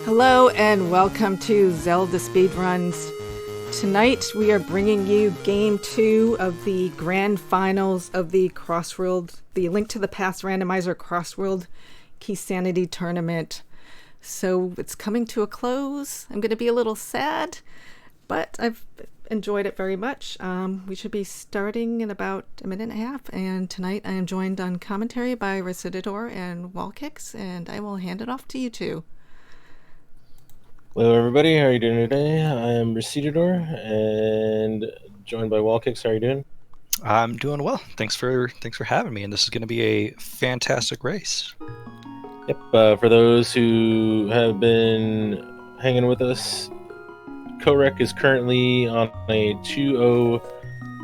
Hello and welcome to Zelda Speedruns. Tonight we are bringing you Game 2 of the Grand Finals of the Link to the Past Randomizer Crossworld Keysanity Tournament. So it's coming to a close. I'm going to be a little sad, but I've enjoyed it very much. We should be starting in about a minute and a half, and tonight I am joined on commentary by Recitador and Wallkicks, and I will hand it off to you two. Hello everybody, how are you doing today? I am Recitador and joined by Wallkicks. How are you doing? I'm doing well. Thanks for having me, and this is going to be a fantastic race. Yep, for those who have been hanging with us, Kohrek is currently on a 2-0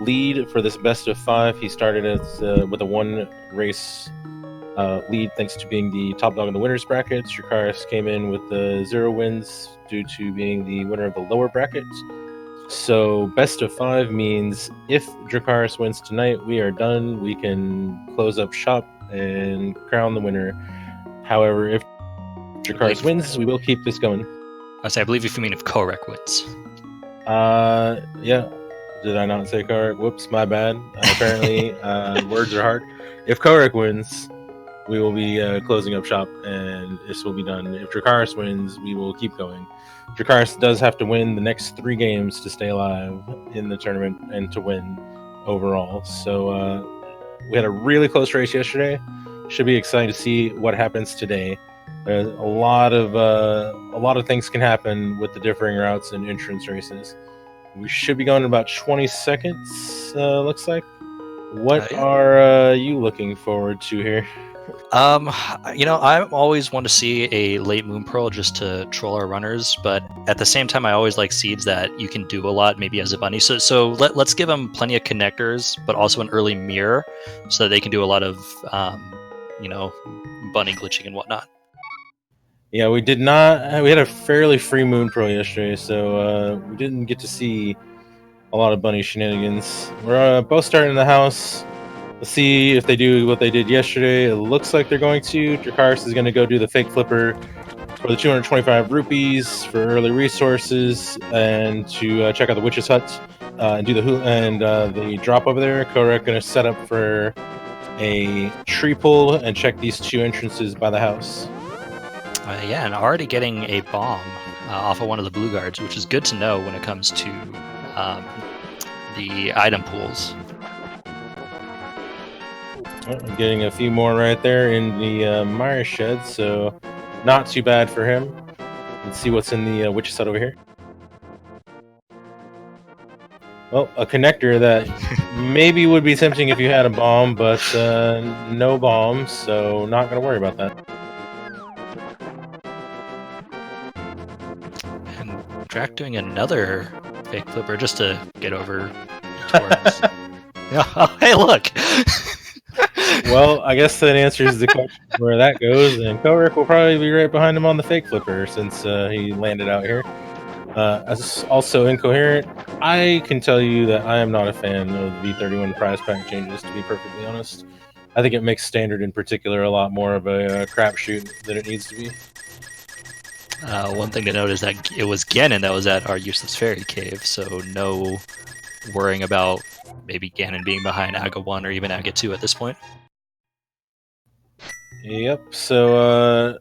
lead for this best of 5. He started with a 1 race lead thanks to being the top dog in the winners bracket. Dracarys came in with the 0 wins due to being the winner of the lower bracket. So best of 5 means if Dracarys wins tonight, we are done. We can close up shop and crown the winner. However, if Dracarys wins, we will keep this going. I believe if you mean if Kohrek wins. Yeah. Did I not say Kohrek? Whoops, my bad. Apparently, words are hard. If Kohrek wins, we will be closing up shop, and this will be done. If Dracarys wins, we will keep going. Dracarys does have to win the next 3 games to stay alive in the tournament and to win overall. So we had a really close race yesterday. Should be exciting to see what happens today. A lot of things can happen with the differing routes and entrance races. We should be going in about 20 seconds. Looks like. What are you looking forward to here? I always want to see a late Moon Pearl just to troll our runners, but at the same time, I always like seeds that you can do a lot, maybe as a bunny. So let's give them plenty of connectors, but also an early mirror, so that they can do a lot of, bunny glitching and whatnot. Yeah, we did not. We had a fairly free Moon Pearl yesterday, so we didn't get to see a lot of bunny shenanigans. We're both starting in the house. Let's see if they do what they did yesterday. It looks like they're going to. Dracarys is going to go do the fake flipper for the 225 rupees for early resources and to check out the witch's hut and do the drop over there. Kohrek going to set up for a tree pull and check these 2 entrances by the house. And already getting a bomb off of one of the blue guards, which is good to know when it comes to the item pools. I'm getting a few more right there in the Mire shed, so not too bad for him. Let's see what's in the witch's hut over here. Well, a connector that maybe would be tempting if you had a bomb, but no bombs, so not going to worry about that. And Drac doing another fake flipper just to get over towards... Oh, hey, look! Well, I guess that answers the question where that goes, and Kohrek will probably be right behind him on the fake flipper since he landed out here. As also incoherent, I can tell you that I am not a fan of V31 prize pack changes, to be perfectly honest. I think it makes standard in particular a lot more of a crapshoot than it needs to be. One thing to note is that it was Ganon that was at our useless fairy cave, so no worrying about maybe Ganon being behind Aga 1 or even Aga 2 at this point. Yep, so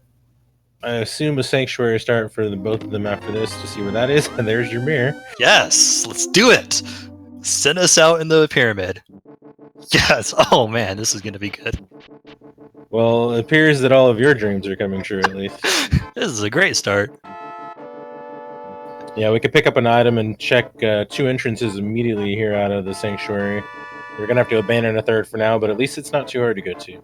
I assume a sanctuary start for both of them after this to see where that is, and there's your mirror. Yes, let's do it! Send us out in the pyramid. Yes, oh man, this is going to be good. Well, it appears that all of your dreams are coming true, at least. This is a great start. Yeah, we could pick up an item and check 2 entrances immediately here out of the sanctuary. We're going to have to abandon a 3rd for now, but at least it's not too hard to get to.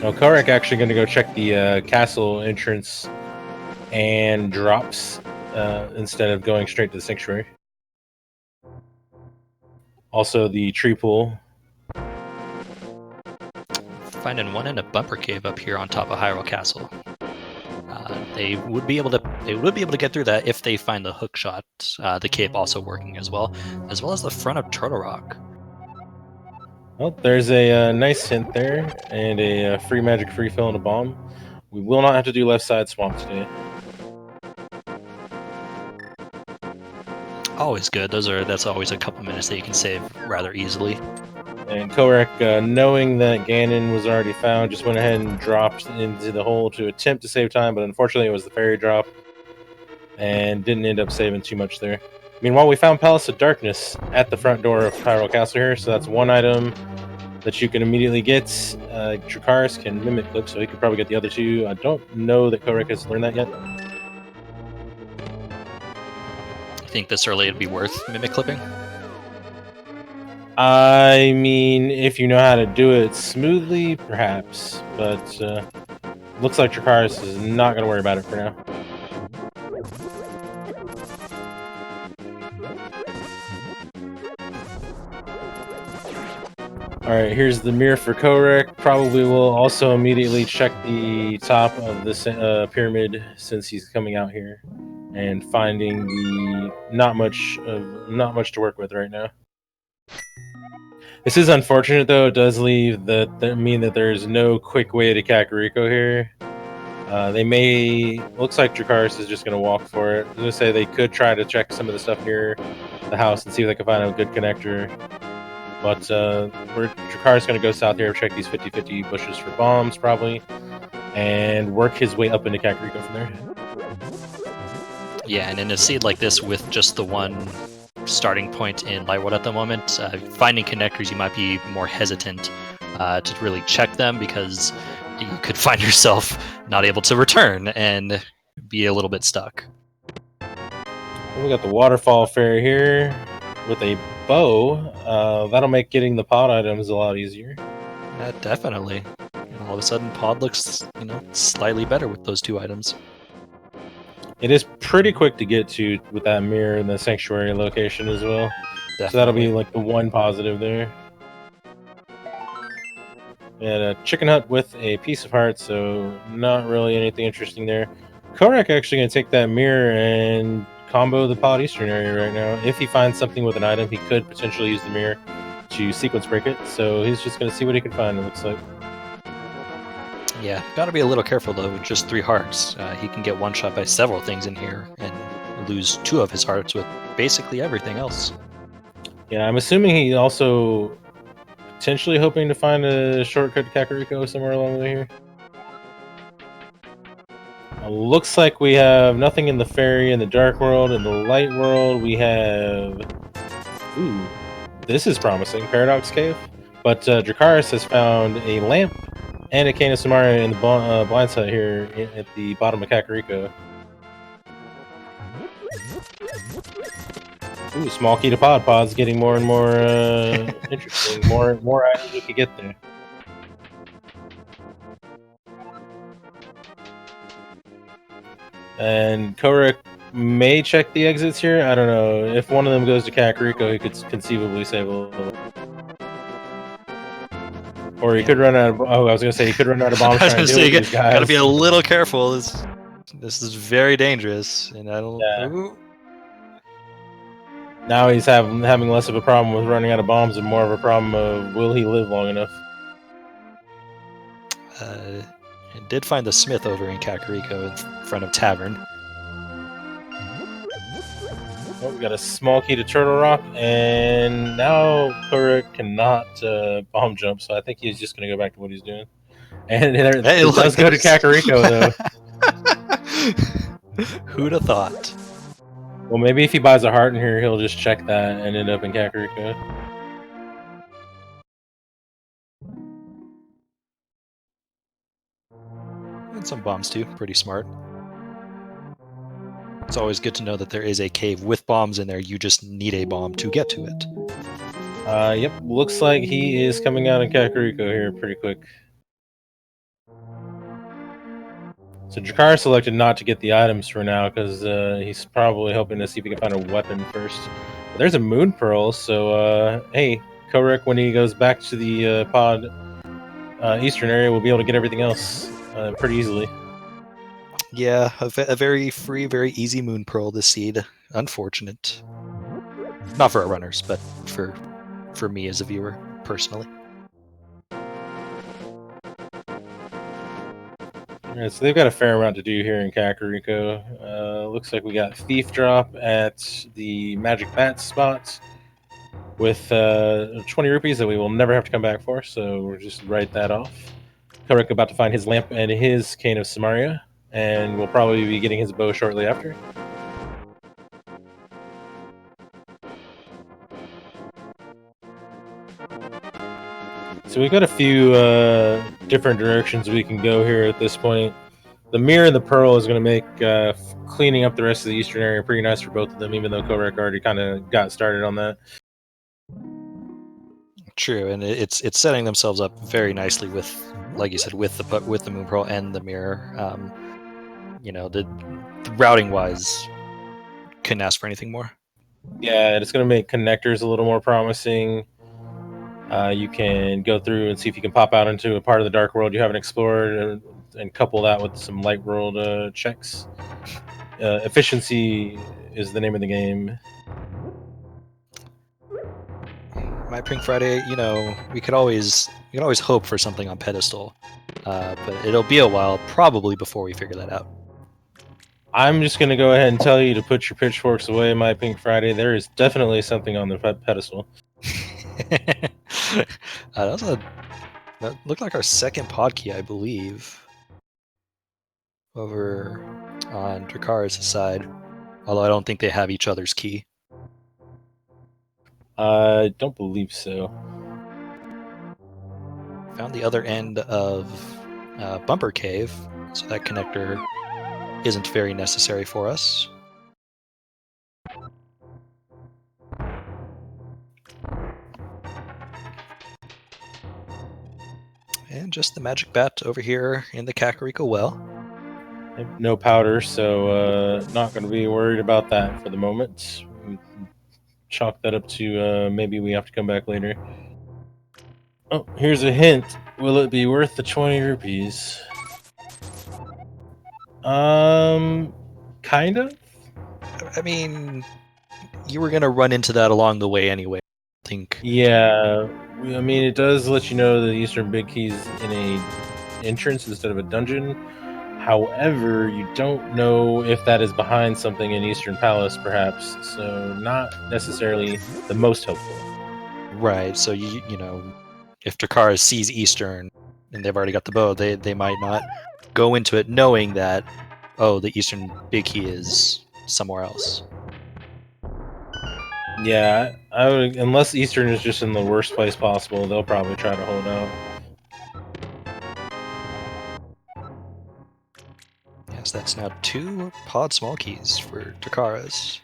Oh, Kohrek actually going to go check the castle entrance and drops instead of going straight to the sanctuary. Also, the tree pool. Finding one in a bumper cave up here on top of Hyrule Castle. They would be able to get through that if they find the hook shot. The cave also working as well as the front of Turtle Rock. Well, there's a nice hint there, and a free magic free fill and a bomb. We will not have to do left side swamp today. Always good. That's always a couple minutes that you can save rather easily. And Kohrek, knowing that Ganon was already found, just went ahead and dropped into the hole to attempt to save time, but unfortunately it was the fairy drop, and didn't end up saving too much there. Meanwhile, we found Palace of Darkness at the front door of Hyrule Castle here, so that's one item that you can immediately get. Dracarys can mimic clip, so he could probably get the other two. I don't know that Kohrek has learned that yet. You think this early it'd be worth mimic clipping? I mean, if you know how to do it smoothly, perhaps, but looks like Dracarys is not going to worry about it for now. Alright, here's the mirror for Kohrek. Probably will also immediately check the top of the pyramid since he's coming out here and finding the not much to work with right now. This is unfortunate though. It does leave mean that there's no quick way to Kakariko here. Looks like Dracarys is just going to walk for it. I was going to say they could try to check some of the stuff near the house and see if they can find a good connector. But Dracarys going to go south here, check these 50-50 bushes for bombs, probably, and work his way up into Kakariko from there. Yeah, and in a seed like this with just the one starting point in Lightwood at the moment, finding connectors, you might be more hesitant to really check them because you could find yourself not able to return and be a little bit stuck. We got the waterfall fairy here with a bow. That'll make getting the pod items a lot easier. Yeah, definitely. And all of a sudden, pod looks, slightly better with those two items. It is pretty quick to get to with that mirror in the sanctuary location as well. Definitely. So that'll be like the one positive there. And a chicken hut with a piece of heart, so not really anything interesting there. Kohrek actually going to take that mirror and combo the pod eastern area right now. If he finds something with an item, he could potentially use the mirror to sequence break it. So he's just going to see what he can find, it looks like. Yeah, gotta be a little careful though with just 3 hearts. He can get one shot by several things in here and lose 2 of his hearts with basically everything else. Yeah, I'm assuming he also potentially hoping to find a shortcut to Kakariko somewhere along the way here. Looks like we have nothing in the fairy, in the dark world, in the light world. We have... Ooh, this is promising. Paradox Cave. But Dracarys has found a lamp and a Cane of Samaria in the blind side here at the bottom of Kakariko. Ooh, small key to pod. Pod's getting more and more interesting. More items we could get there. And Kohrek may check the exits here. I don't know. If one of them goes to Kakariko, he could conceivably save a little. Or he could run out of... Oh, I was going to say he could run out of bombs trying to deal with these guys. Gotta be a little careful. This is very dangerous. And I don't... Yeah. Now he's having less of a problem with running out of bombs and more of a problem of will he live long enough. I did find the smith over in Kakariko in front of Tavern. Oh, we got a small key to Turtle Rock, and now Kohrek cannot bomb jump, so I think he's just going to go back to what he's doing. And it does go to Kakariko, though. Who'd have thought? Well, maybe if he buys a heart in here, he'll just check that and end up in Kakariko. And some bombs, too. Pretty smart. It's always good to know that there is a cave with bombs in there. You just need a bomb to get to it. Yep. Looks like he is coming out in Kakariko here pretty quick. So Dracarys selected not to get the items for now because he's probably hoping to see if he can find a weapon first. But there's a moon pearl, so hey, Kohrek, when he goes back to the pod eastern area, will be able to get everything else pretty easily. Yeah, a very free, very easy moon pearl this seed. Unfortunate. Not for our runners, but for me as a viewer, personally. Alright, so they've got a fair amount to do here in Kakariko. Looks like we got Thief Drop at the Magic Bat spot with 20 rupees that we will never have to come back for, so we'll just write that off. Kohrek about to find his lamp and his cane of Samaria, and we'll probably be getting his bow shortly after. So we've got a few different directions we can go here at this point. The Mirror and the Pearl is going to make cleaning up the rest of the eastern area pretty nice for both of them, even though Kohrek already kind of got started on that. True, and it's setting themselves up very nicely with, like you said, with the Moon Pearl and the Mirror. The routing wise, couldn't ask for anything more. Yeah, it's going to make connectors a little more promising. You can go through and see if you can pop out into a part of the dark world you haven't explored, and couple that with some light world checks. Efficiency is the name of the game. My Pink Friday, we could always hope for something on pedestal, but it'll be a while probably before we figure that out. I'm just going to go ahead and tell you to put your pitchforks away, My Pink Friday. There is definitely something on the pedestal. That looked like our second pod key, I believe, over on Dracarys' side. Although I don't think they have each other's key. I don't believe so. Found the other end of Bumper Cave, so that connector isn't very necessary for us. And just the Magic Bat over here in the Kakariko well. No powder, so not going to be worried about that for the moment. Chalk that up to maybe we have to come back later. Oh, here's a hint. Will it be worth the 20 rupees? Kind of. I mean, you were going to run into that along the way anyway, I think. Yeah. I mean, it does let you know the Eastern Big Key's in a entrance instead of a dungeon. However, you don't know if that is behind something in Eastern Palace, perhaps. So, not necessarily the most helpful. Right. So if Dracarys sees Eastern and they've already got the bow, they might not go into it knowing that, oh, the Eastern Big Key is somewhere else. Yeah, I would, unless Eastern is just in the worst place possible, they'll probably try to hold out. Yes, that's now 2 pod small keys for Dracarys.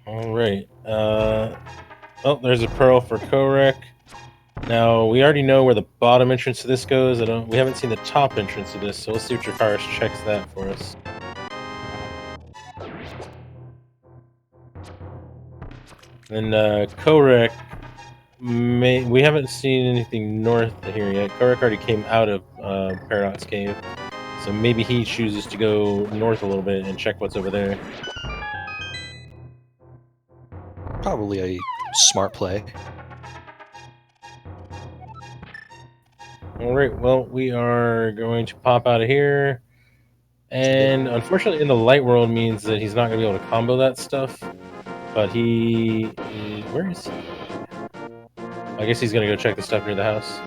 All right. Oh, there's a pearl for Kohrek. Now we already know where the bottom entrance to this goes. We haven't seen the top entrance to this, so let's see if Dracarys checks that for us. And Kohrek, we haven't seen anything north here yet. Kohrek already came out of Paradox Cave, so maybe he chooses to go north a little bit and check what's over there. Probably a smart play. All right, well, we are going to pop out of here. And unfortunately, in the light world means that he's not going to be able to combo that stuff. But where is he? I guess he's going to go check the stuff near the house.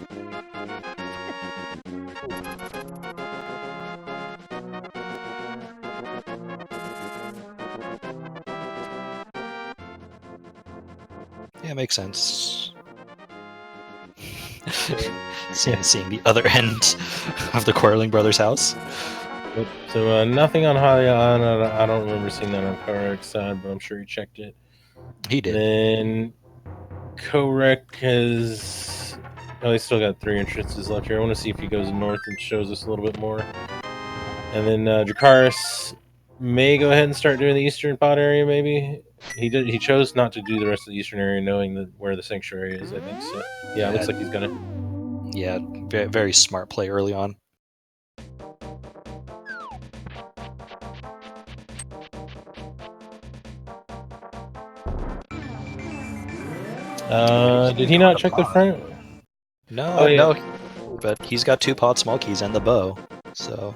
Yeah, makes sense. Seeing the other end of the quarreling brothers' house. Yep. So nothing on Halion. I don't remember seeing that on Kohrek's side, but I'm sure he checked it. He did. Then Kohrek has... Oh, he's still got 3 entrances left here. I want to see if he goes north and shows us a little bit more. And then Dracarys may go ahead and start doing the eastern pod area, maybe. He chose not to do the rest of the eastern area, knowing where the sanctuary is, I think. So, yeah, it looks like he's going to. Yeah, very, very smart play early on. Did he not check the front? No, Oh, yeah. no. but he's got 2 pot small keys and the bow, so...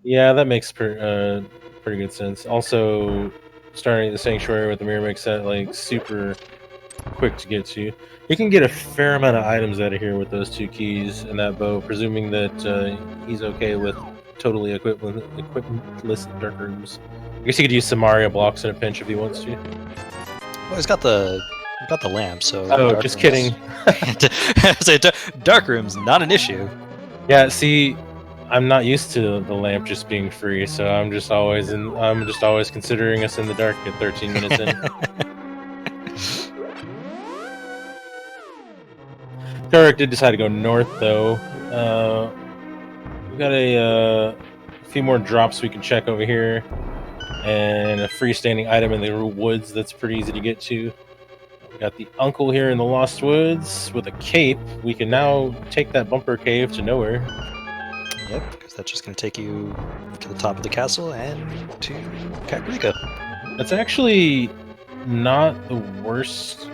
Yeah, that makes pretty good sense. Also, starting the sanctuary with the mirror makes that like super quick to get to. You can get a fair amount of items out of here with those 2 keys and that bow, presuming that he's okay with totally equipless dark rooms. I guess he could use some Mario blocks in a pinch if he wants to. Well, he's got the lamp, so... Oh, just kidding. Say, dark room's not an issue. Yeah, see, I'm not used to the lamp just being free, so I'm just always considering us in the dark at 13 minutes in. Kohrek did decide to go north, though. We got a few more drops we can check over here, and a freestanding item in the woods that's pretty easy to get to. We got the uncle here in the Lost Woods with a cape. We can now take that bumper cave to nowhere. Yep, because that's just going to take you to the top of the castle and to Kohrek. That's actually not the worst,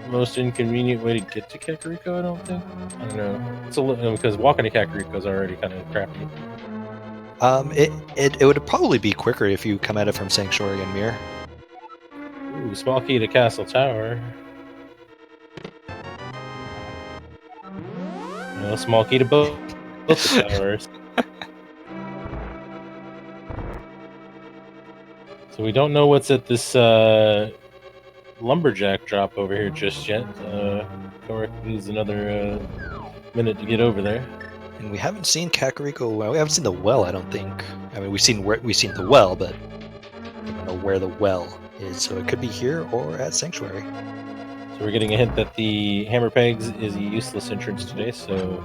most inconvenient way to get to Kohrek, I don't think. I don't know. It's a little, because walking to Kohrek is already kind of crappy. It would probably be quicker if you come at it from Sanctuary and Mirror. Ooh, small key to Castle Tower. No, small key to both the towers. So we don't know what's at this lumberjack drop over here just yet. Kohrek needs another minute to get over there. And we haven't seen Kakariko. Well, we haven't seen the well, I don't think. I mean, we've seen the well, but we don't know where the well is. So it could be here or at Sanctuary. So we're getting a hint that the Hammer Pegs is a useless entrance today, so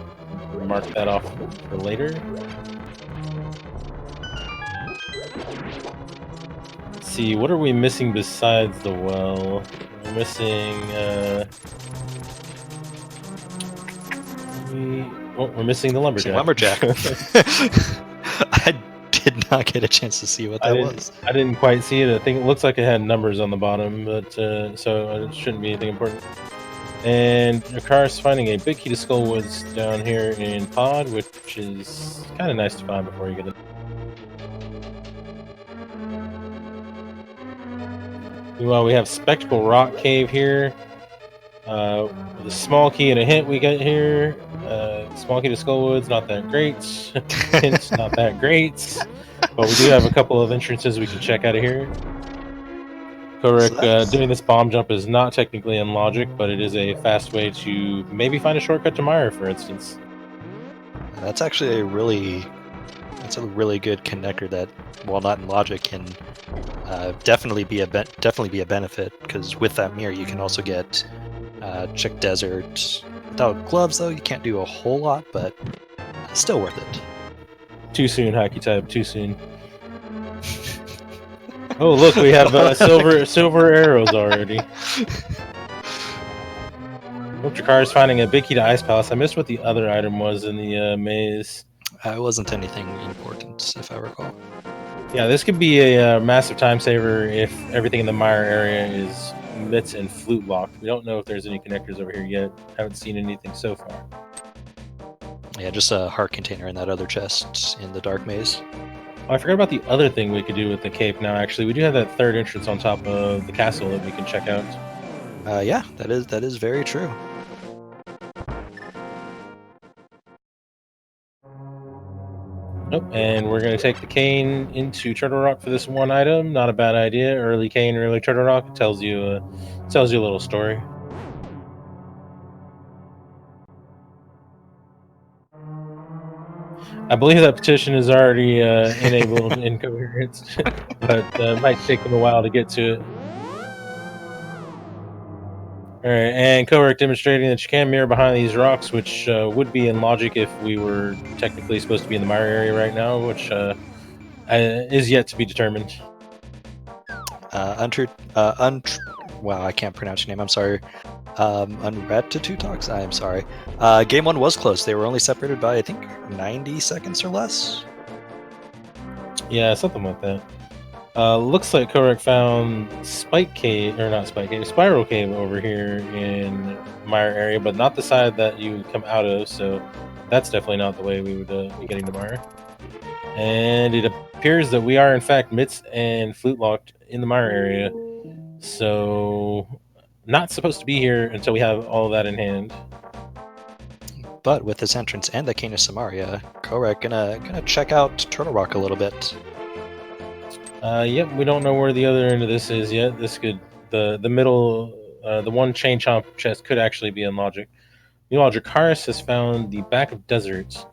we'll mark that off for later. Let's see, what are we missing besides the well? We're missing, we're missing the lumberjack. I did not get a chance to see what that was. I didn't quite see it. I think it looks like it had numbers on the bottom, but so it shouldn't be anything important. And Dracarys finding a big key to Skullwoods down here in Pod, which is kind of nice to find before you get it. Meanwhile, we have Spectacle Rock Cave here. With a small key and a hint we get here. Small key to Skullwoods, not that great. Hints, not that great. But we do have a couple of entrances we can check out of here. Kohrek, doing this bomb jump is not technically in logic, but it is a fast way to maybe find a shortcut to Mire, for instance. That's actually a really good connector that, while not in logic, can definitely be a benefit, because with that mirror you can also get Chick Desert. Without gloves, though, you can't do a whole lot, but still worth it. Too soon, Hockey Type. Too soon. Oh, look, we have silver arrows already. Dracarys finding a big key to Ice Palace. I missed what the other item was in the maze. It wasn't anything important, if I recall. Yeah, this could be a massive time saver if everything in the Mire area is mitts and flute locked. We don't know if there's any connectors over here yet. Haven't seen anything so far. Yeah, just a heart container in that other chest in the dark maze. Oh, I forgot about the other thing we could do with the cape now, actually. We do have that third entrance on top of the castle that we can check out. Yeah, that is very true. Nope, and we're going to take the cane into Turtle Rock for this one item. Not a bad idea. Early cane, early Turtle Rock. It tells you a little story. I believe that petition is already enabled in Coherence, but it might take them a while to get to it. All right, and Kohrek demonstrating that you can mirror behind these rocks, which would be in logic if we were technically supposed to be in the Mire area right now, which is yet to be determined. Wow, I can't pronounce your name. I'm sorry. Unratatutox? I am sorry. Game 1 was close. They were only separated by, I think, 90 seconds or less. Yeah, something like that. Looks like Kohrek found Spiral Cave over here in Mire area, but not the side that you come out of. So that's definitely not the way we would be getting to Mire. And it appears that we are in fact midst and flute locked in the Mire area. So not supposed to be here until we have all of that in hand. But with this entrance and the Cane of Samaria, Kohrek gonna check out Turtle Rock a little bit. Yep, we don't know where the other end of this is yet. This could the middle, the one chain chomp chest could actually be unlogic. Meanwhile, Dracarys has found the back of deserts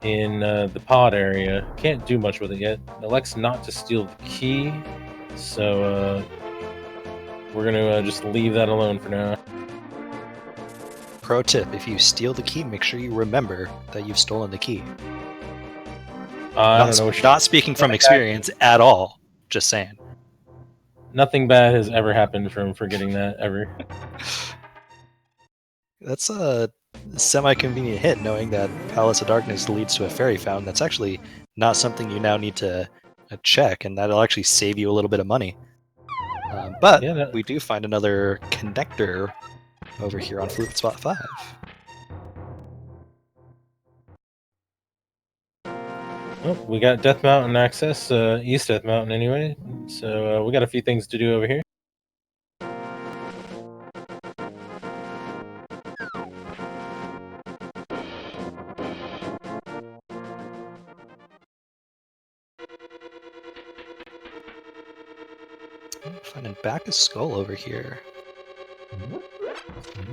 in the pod area. Can't do much with it yet. Elects not to steal the key, so we're gonna just leave that alone for now. Pro tip: if you steal the key, make sure you remember that you've stolen the key. I don't know. Not speaking from experience at all. Just saying. Nothing bad has ever happened from forgetting that ever. That's a semi-convenient hit, knowing that Palace of Darkness leads to a fairy fountain. That's actually not something you now need to check, and that'll actually save you a little bit of money. But Yeah, we do find another connector over here on Flute Spot 5. Oh, we got Death Mountain access, East Death Mountain anyway. So we got a few things to do over here. Finding back a skull over here.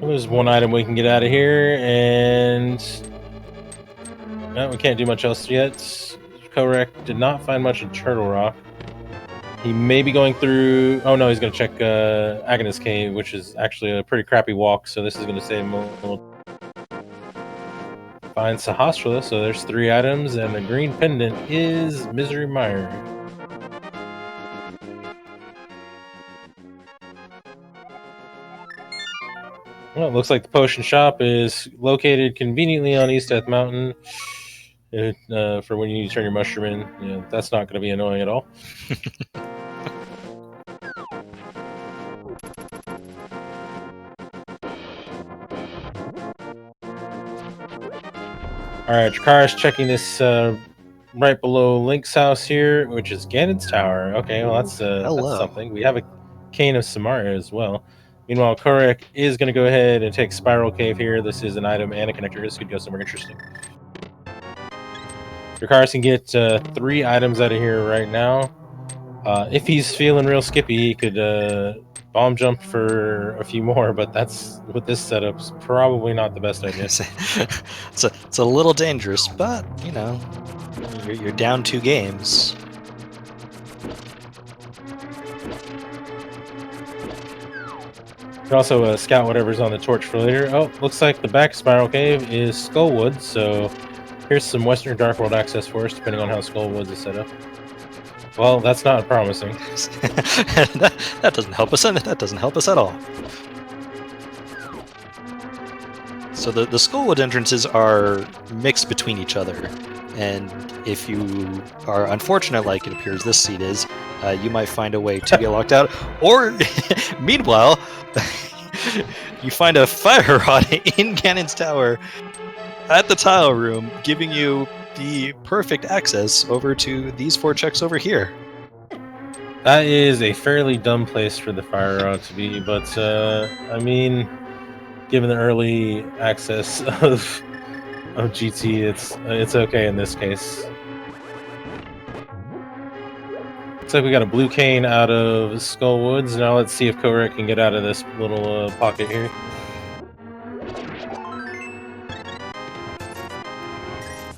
There's one item we can get out of here, and no, we can't do much else yet. Kohrek did not find much in Turtle Rock. He may be going through... Oh no, he's going to check Agonist Cave, which is actually a pretty crappy walk, so this is going to save him a little. Find Sahasrahla, so there's 3 items, and the green pendant is Misery Mire. Well, it looks like the potion shop is located conveniently on East Death Mountain. For when you need to turn your mushroom in, that's not going to be annoying at all. Alright, Dracarys checking this right below Link's house here, which is Ganon's Tower. Okay, well that's something. We have a Cane of Samaria as well. Meanwhile, Kohrek is going to go ahead and take Spiral Cave here. This is an item and a connector. This could go somewhere interesting. Dracarys can get 3 items out of here right now. If he's feeling real skippy, he could bomb jump for a few more, but that's, with this setup's probably not the best idea. It's a little dangerous, but, you know, you're down 2 games. You can also scout whatever's on the torch for later. Oh, looks like the back Spiral Cave is Skullwood, so here's some Western Dark World access for us, depending on how Skullwoods is set up. Well, that's not promising. that doesn't help us. That doesn't help us at all. So the Skullwood entrances are mixed between each other, and if you are unfortunate, like it appears this seed is, you might find a way to get locked out. Or, meanwhile, you find a fire rod in Ganon's Tower at the tile room, giving you the perfect access over to these 4 checks over here. That is a fairly dumb place for the fire rod to be, but I mean, given the early access of GT, it's okay in this case. Looks like we got a blue cane out of Skullwoods. Now let's see if Kohrek can get out of this little pocket here.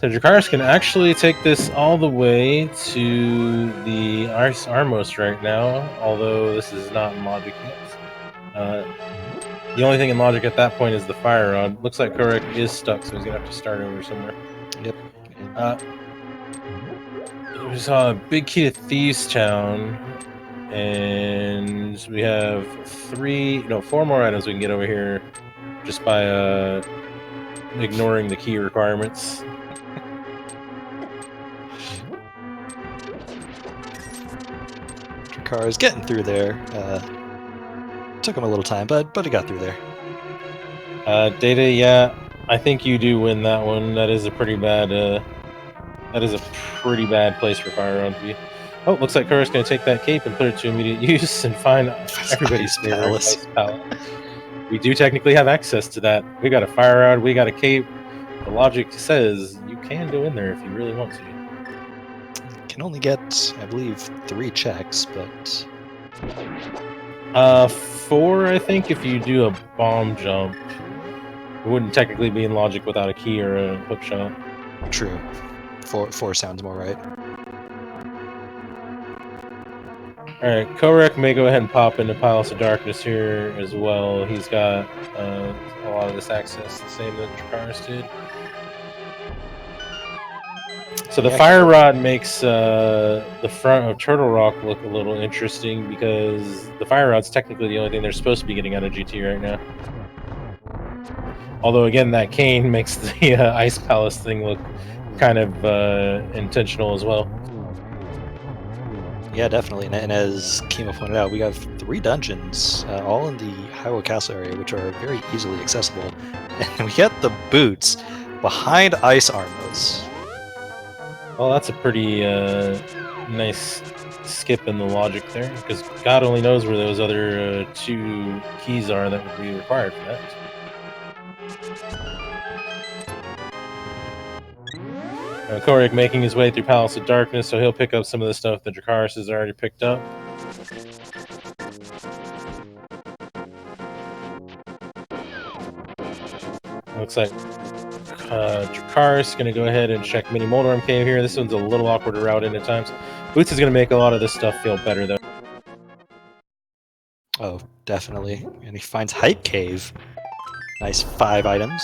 So Dracarys can actually take this all the way to the Armos right now, although this is not in logic yet. The only thing in logic at that point is the fire rod. Looks like Kohrek is stuck, so he's going to have to start over somewhere. Yep. We saw a big key to Thieves Town, and we have 4 more items we can get over here just by ignoring the key requirements. Dracarys getting through there. Took him a little time, but he got through there. Data, yeah, I think you do win that one. That is a pretty bad. Place for Fire Rod to be. Oh, looks like Kohrek's going to take that cape and put it to immediate use and find everybody's favorite Ice Palace. We do technically have access to that. We got a Fire Rod, we got a cape. The logic says you can go in there if you really want to. Can only get, I believe, 3 checks, but 4, I think, if you do a bomb jump. It wouldn't technically be in logic without a key or a hook shot. True. 4 sounds more right. Alright, Kohrek may go ahead and pop into Palace of Darkness here as well. He's got a lot of this access, the same that Dracarys did. So the Fire Rod makes the front of Turtle Rock look a little interesting because the Fire Rod's technically the only thing they're supposed to be getting out of GT right now. Although, again, that cane makes the Ice Palace thing look kind of intentional as well. Yeah, definitely. And as Kima pointed out, we have 3 dungeons, all in the Hyrule Castle area, which are very easily accessible. And we get the boots behind ice armors. Well, that's a pretty nice skip in the logic there, because God only knows where those other 2 keys are that would be required for that. Kohrek making his way through Palace of Darkness, so he'll pick up some of the stuff that Dracarys has already picked up. Looks like Dracarys is going to go ahead and check Mini Moldorm Cave here. This one's a little awkward to route in at times. Boots is going to make a lot of this stuff feel better, though. Oh, definitely. And he finds Hype Cave. Nice 5 items.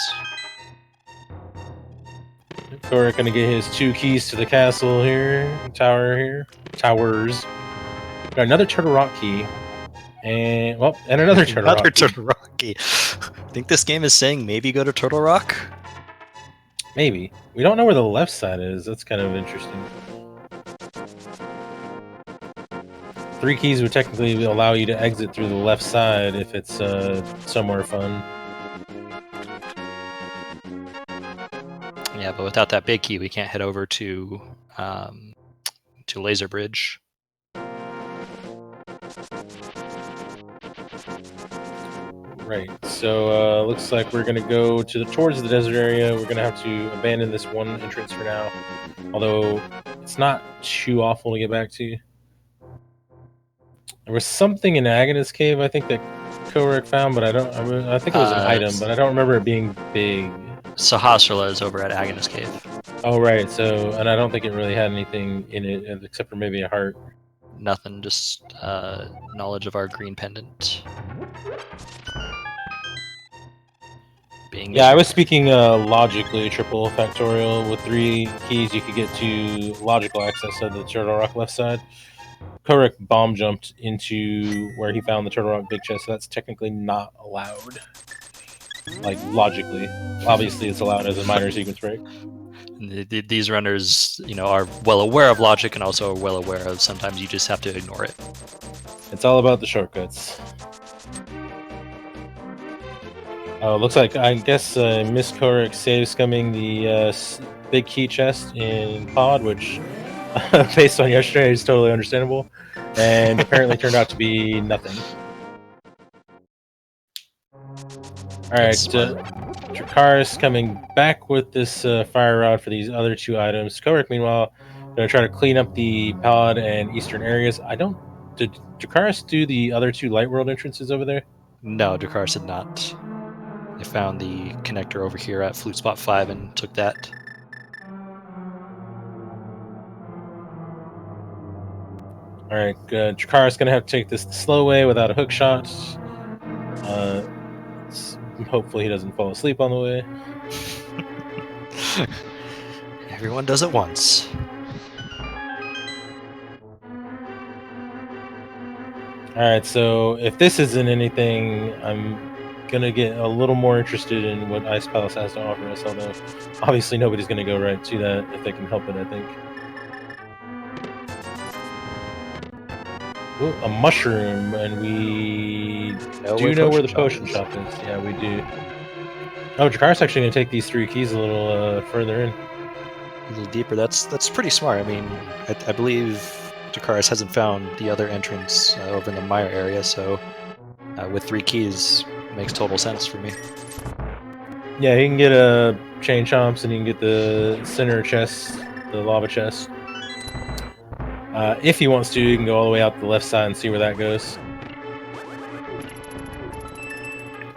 Kohrek going to get his 2 keys to the castle here. Towers. Got another Turtle Rock key. And, well, and another Turtle Rock key. Turtle Rock key. I think this game is saying maybe go to Turtle Rock? Maybe. We don't know where the left side is. That's kind of interesting. 3 keys would technically allow you to exit through the left side if it's somewhere fun. Yeah, but without that big key, we can't head over to Laser Bridge. Right. So looks like we're gonna go towards the desert area. We're gonna have to abandon this one entrance for now, although it's not too awful to get back to. There was something in Agnes Cave, I think, that Kohrek found, but I think it was an item, but I don't remember it being big. Sahasrara is over at Agnes Cave. Oh, right. So, and I don't think it really had anything in it except for maybe a heart. Nothing, just knowledge of our green pendant. Yeah, I was speaking logically, triple factorial. With 3 keys, you could get to logical access of the Turtle Rock left side. Kohrek bomb jumped into where he found the Turtle Rock big chest, so that's technically not allowed. Like, logically. Obviously, it's allowed as a minor sequence break. These runners, are well aware of logic and also well aware of sometimes you just have to ignore it. It's all about the shortcuts. Looks like, I guess, Miss Kohrek saves scumming the big key chest in Pod, which, based on yesterday, is totally understandable, and apparently turned out to be nothing. Alright, Dracarys coming back with this Fire Rod for these other 2 items. Kohrek, meanwhile, going to try to clean up the Pod and eastern areas. Did Dracarys do the other 2 Light World entrances over there? No, Dracarys did not. They found the connector over here at Flute Spot 5 and took that. Alright, Dracarys going to have to take this the slow way without a hook shot. Hopefully he doesn't fall asleep on the way. Everyone does it once. Alright, so if this isn't anything, I'm gonna get a little more interested in what Ice Palace has to offer us, although obviously nobody's gonna go right to that if they can help it, I think. a mushroom, and we Know do where know where the potion potion shop shop is. Yeah, we do. Oh, Dracarys actually going to take these 3 keys a little further in. A little deeper. That's pretty smart. I mean, I believe Dracarys hasn't found the other entrance over in the mire area, so with 3 keys, makes total sense for me. Yeah, he can get a chain chomps, and he can get the center chest, the lava chest. If he wants to, he can go all the way out the left side and see where that goes.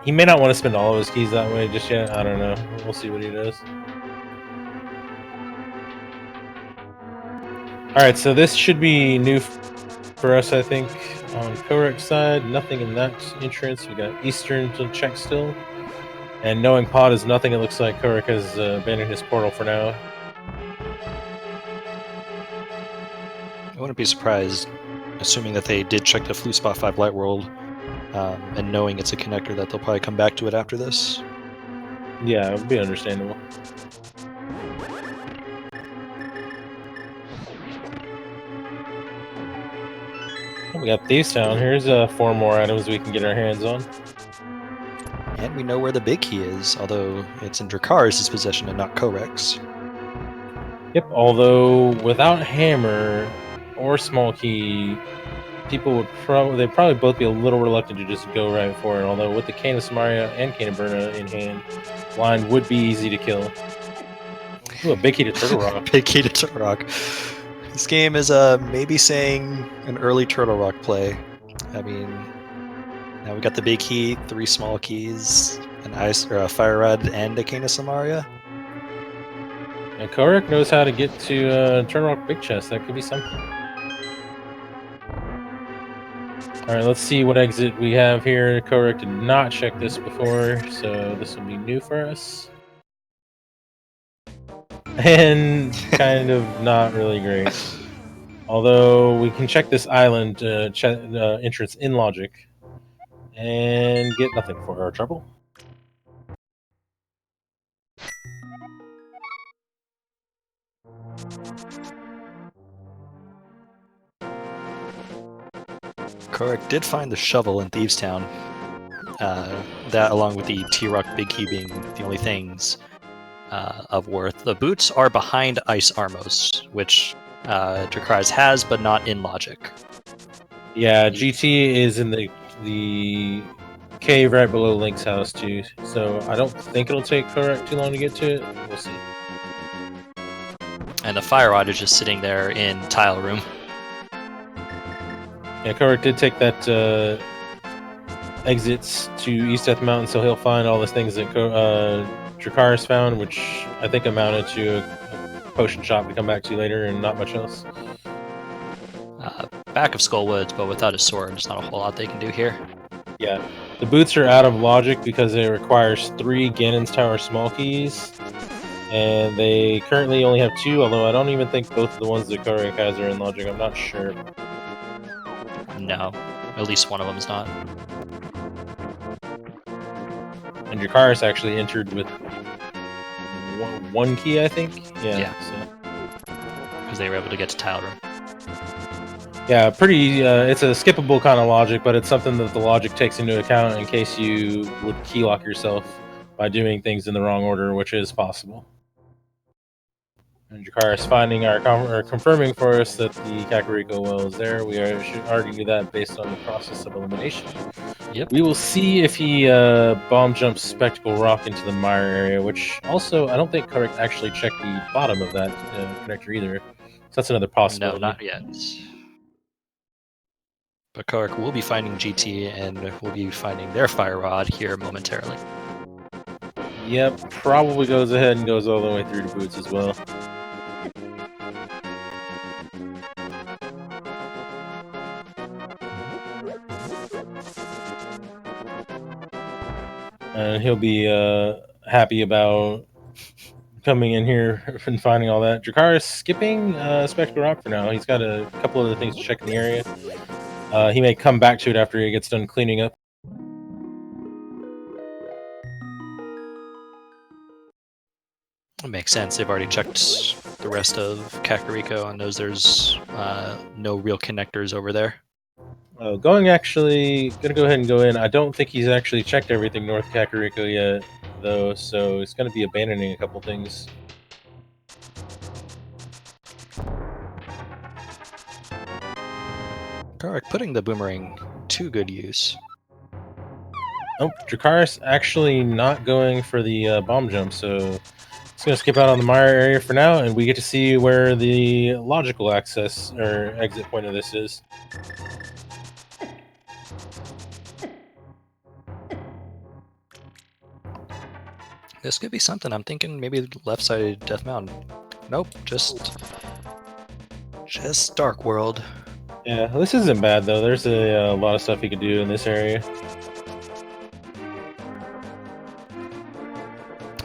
He may not want to spend all of his keys that way just yet. I don't know. We'll see what he does. Alright, so this should be new for us, I think. On Kohrek's side, nothing in that entrance. We got Eastern to check still. And knowing Pod is nothing, it looks like Kohrek has abandoned his portal for now. I wouldn't be surprised, assuming that they did check the Flute Spot 5 Light World, and knowing it's a connector, that they'll probably come back to it after this. Yeah, it would be understandable. We got Thieves Town. Here's 4 more items we can get our hands on. And we know where the big key is, although it's in Dracarys' possession and not Kohrek's. Yep, although without Hammer or Small Key, people would they'd probably both be a little reluctant to just go right for it. Although with the Cane of Samaria and Cane of Burna in hand, blind would be easy to kill. Ooh, a big key to Turtle Rock. Big key to Turtle Rock. This game is maybe saying an early Turtle Rock play. I mean, now we got the big key, 3 small keys, an ice or a fire rod, and a Cane of Samaria. And Kohrek knows how to get to Turtle Rock Big Chest. That could be something. Alright, let's see what exit we have here. Kohrek did not check this before, so this will be new for us. And kind of not really great. Although we can check this island entrance in logic and get nothing for our trouble. Kohrek did find the shovel in Thieves Town. That, along with the T-Rock Big Key, being the only things of worth. The boots are behind Ice Armos, which Dracarys has, but not in logic. Yeah, GT is in the cave right below Link's house too, so I don't think it'll take Kohrek too long to get to it. We'll see. And the fire rod is just sitting there in Tile Room. Yeah, Kohrek did take that exits to East Death Mountain, so he'll find all the things that Dracarys found, which I think amounted to a potion shop to come back to later and not much else. Back of Skull Woods, but without a sword, there's not a whole lot they can do here. Yeah, the boots are out of logic because it requires 3 Ganon's Tower small keys, and they currently only have 2, although I don't even think both of the ones that Kohrek has are in logic. I'm not sure. No, at least one of them is not. And Dracarys actually entered with 1 key, I think. Yeah. Because they were able to get to Tile Room. Yeah, pretty. It's a skippable kind of logic, but it's something that the logic takes into account in case you would key lock yourself by doing things in the wrong order, which is possible. And Dracarys finding or confirming for us that the Kakariko well is there. We already knew that based on the process of elimination. Yep. We will see if he bomb jumps Spectacle Rock into the mire area, which also I don't think Kohrek actually checked the bottom of that connector either. So that's another possibility. No, not yet. But Kohrek will be finding GT and will be finding their fire rod here momentarily. Yep, probably goes ahead and goes all the way through to boots as well. And he'll be happy about coming in here and finding all that. Dracarys skipping Spectral Rock for now. He's got a couple other things to check in the area. He may come back to it after he gets done cleaning up. It makes sense. They've already checked the rest of Kakariko and knows there's no real connectors over there. Gonna go ahead and go in. I don't think he's actually checked everything North Kakariko yet, though, so he's gonna be abandoning a couple things. Kohrek putting the boomerang to good use. Oh, Dracarys actually not going for the bomb jump, so it's gonna skip out on the Mire area for now, and we get to see where the logical access or exit point of this is. This could be something. I'm thinking maybe left side Death Mountain. Nope, just Dark World. Yeah, this isn't bad though. There's a lot of stuff you could do in this area.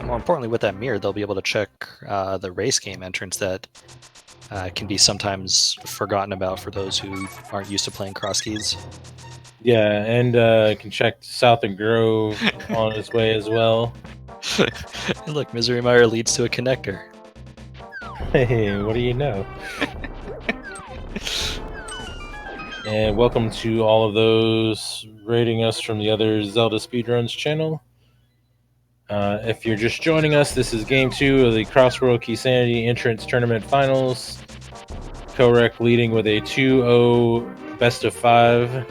More importantly, with that mirror, they'll be able to check the race game entrance that can be sometimes forgotten about for those who aren't used to playing cross keys. Yeah, and can check South and Grove on his way as well. Look, Misery Mire leads to a connector. Hey, what do you know? And welcome to all of those rating us from the other Zelda Speedruns channel. If you're just joining us, this is Game 2 of the Crossworld Keysanity Entrance Tournament Finals. Kohrek leading with a 2-0 best of 5.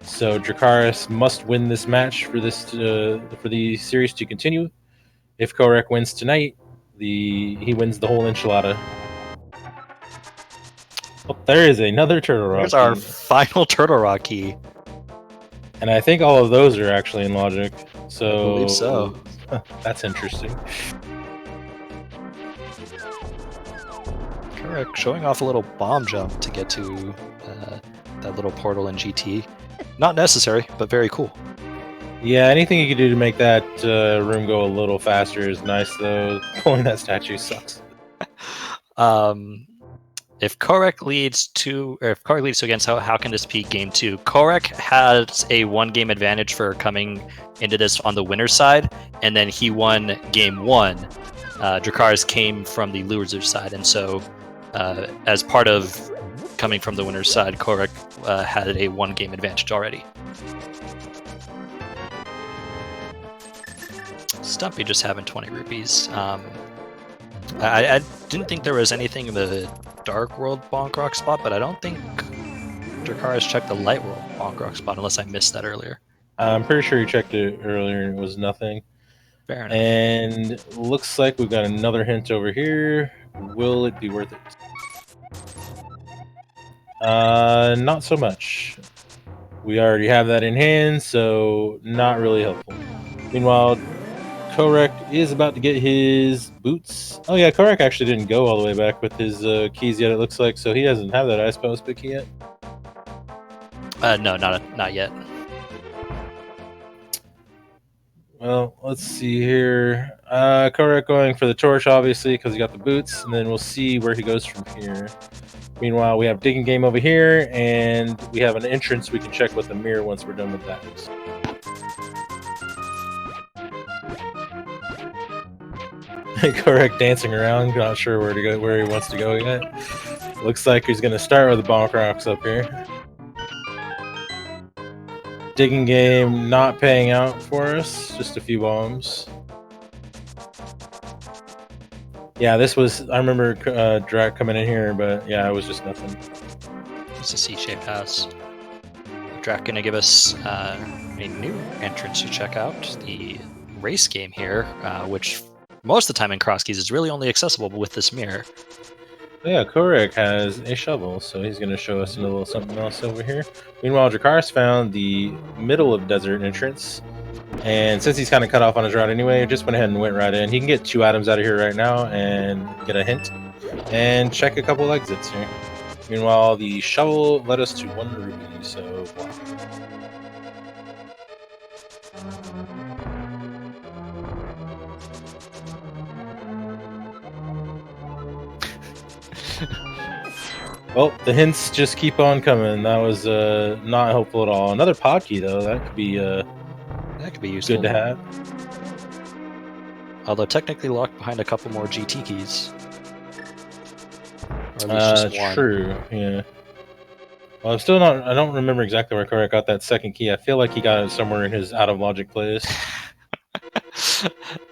So Dracarys must win this match for the series to continue. If Kohrek wins tonight, he wins the whole enchilada. Oh, there is another Turtle Rock. Here's our final Turtle Rock key. And I think all of those are actually in logic. So I believe so. That's interesting. Kohrek showing off a little bomb jump to get to that little portal in GT. Not necessary, but very cool. Yeah, anything you can do to make that room go a little faster is nice, though. Pulling that statue sucks. If Kohrek leads to against, how can this be game 2? Kohrek has a 1-game advantage for coming into this on the winner's side, and then he won game 1. Dracarys came from the loser's side, and so as part of coming from the winner's side, Kohrek had a 1-game advantage already. Stumpy just having 20 rupees. I didn't think there was anything in the Dark World Bonk Rock spot, but I don't think Dracarys checked the Light World Bonk Rock spot unless I missed that earlier. I'm pretty sure you checked it earlier and it was nothing. Fair enough. And looks like we've got another hint over here. Will it be worth it? Not so much. We already have that in hand, so not really helpful. Meanwhile, Kohrek is about to get his boots. Oh yeah, Kohrek actually didn't go all the way back with his keys yet, it looks like, so he doesn't have that Ice Palace pick yet. No, not yet. Well, let's see here. Kohrek going for the torch, obviously, because he got the boots, and then we'll see where he goes from here. Meanwhile, we have digging game over here, and we have an entrance we can check with the mirror once we're done with that. Kohrek dancing around, not sure where to go, where he wants to go yet. Looks like he's going to start with the bonk rocks up here. Digging game not paying out for us, just a few bombs. Yeah, this was, I remember Drac coming in here, but yeah, it was just nothing. It's a C-shaped house. Drac gonna give us a new entrance to check out, the race game here, which most of the time in cross keys is really only accessible with this mirror. Yeah, Kohrek has a shovel, so he's going to show us a little something else over here. Meanwhile, Dracarys found the middle of desert entrance, and since he's kind of cut off on his route anyway, just went ahead and went right in. He can get 2 items out of here right now and get a hint, and check a couple exits here. Meanwhile, the shovel led us to 1 rupee, so wow. Well, the hints just keep on coming. That was not helpful at all. Another pod key, though. That could be useful. Good to have. Although technically locked behind a couple more GT keys. Or at least just one. True, yeah. Well, I'm still not. I don't remember exactly where Kohrek got that second key. I feel like he got it somewhere in his out of logic playlist.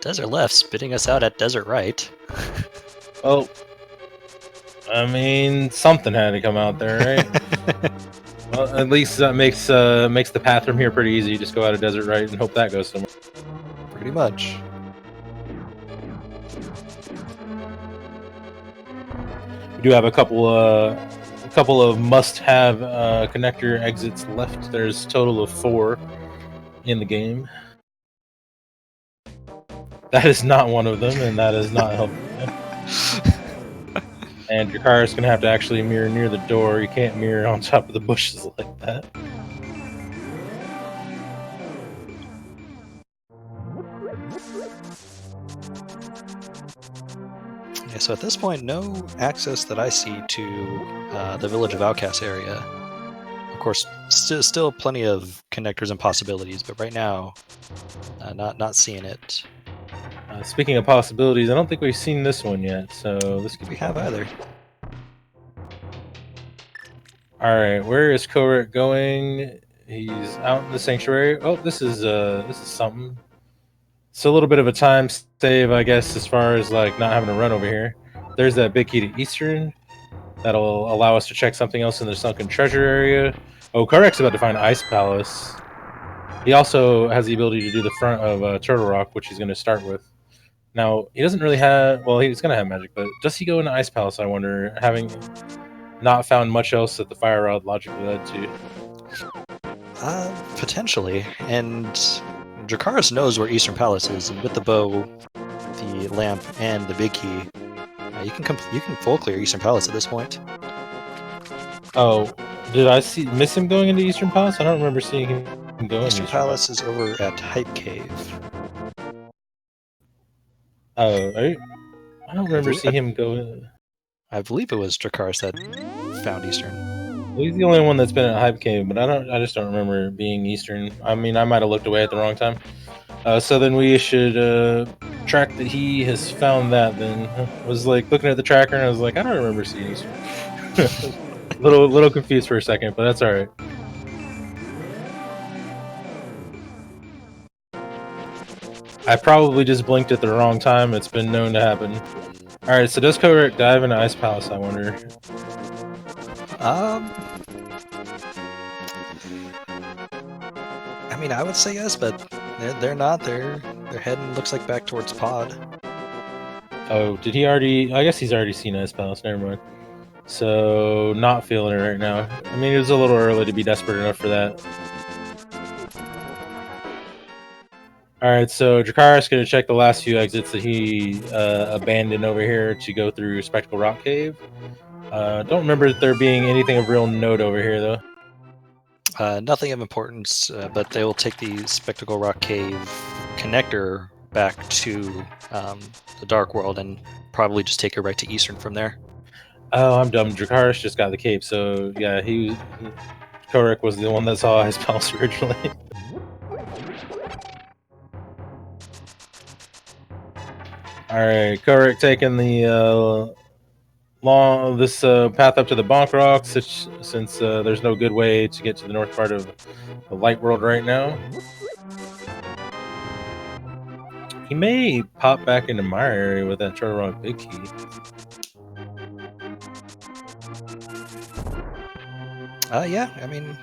Desert left, spitting us out at desert right. Well, I mean, something had to come out there, right? Well, at least that makes the path from here pretty easy. You just go out of desert right and hope that goes somewhere. Pretty much. We do have a couple of must-have connector exits left. There's a total of 4 in the game. That is not one of them, and that is not helpful. And your car is going to have to actually mirror near the door. You can't mirror on top of the bushes like that. Yeah, so at this point, no access that I see to the Village of Outcasts area. Of course, still plenty of connectors and possibilities, but right now, not seeing it. Speaking of possibilities, I don't think we've seen this one yet, so this could be. We have either. All right, where is Kohrek going? He's out in the sanctuary. Oh, this is something. It's a little bit of a time save, I guess, as far as like not having to run over here. There's that big key to Eastern. That'll allow us to check something else in the sunken treasure area. Oh, Kohrek's about to find Ice Palace. He also has the ability to do the front of Turtle Rock, which he's going to start with. Now, he doesn't really have... Well, he's going to have magic, but does he go into Ice Palace, I wonder, having not found much else that the Fire Rod logically led to? Potentially. And Dracarys knows where Eastern Palace is, and with the bow, the lamp, and the big key, you can full clear Eastern Palace at this point. Oh, did I miss him going into Eastern Palace? I don't remember seeing him go into Eastern Palace is over at Hype Cave. Oh, I don't remember seeing him go. I believe it was Dracarys that found Eastern. Well, he's the only one that's been at Hype Cave, but I just don't remember being Eastern. I mean, I might have looked away at the wrong time. So then we should track that he has found that. Then I was like looking at the tracker, and I was like, I don't remember seeing Eastern. little confused for a second, but that's all right. I probably just blinked at the wrong time. It's been known to happen. All right, so does Kohrek dive into Ice Palace? I wonder. I mean, I would say yes, but they're not. They're heading, looks like, back towards Pod. Oh, did he already? I guess he's already seen Ice Palace. Never mind. So not feeling it right now. I mean, it was a little early to be desperate enough for that. All right, so Dracarys going to check the last few exits that he abandoned over here to go through Spectacle Rock Cave. Don't remember there being anything of real note over here, though. Nothing of importance, but they will take the Spectacle Rock Cave connector back to the Dark World and probably just take it right to Eastern from there. Oh, I'm dumb. Dracarys just got the cape, so yeah, Kohrek was the one that saw Ice Palace originally. All right, Kohrek taking the path up to the Bonk Rocks, since there's no good way to get to the north part of the Light World right now. He may pop back into my area with that Turtle Rock big key. Yeah, I mean,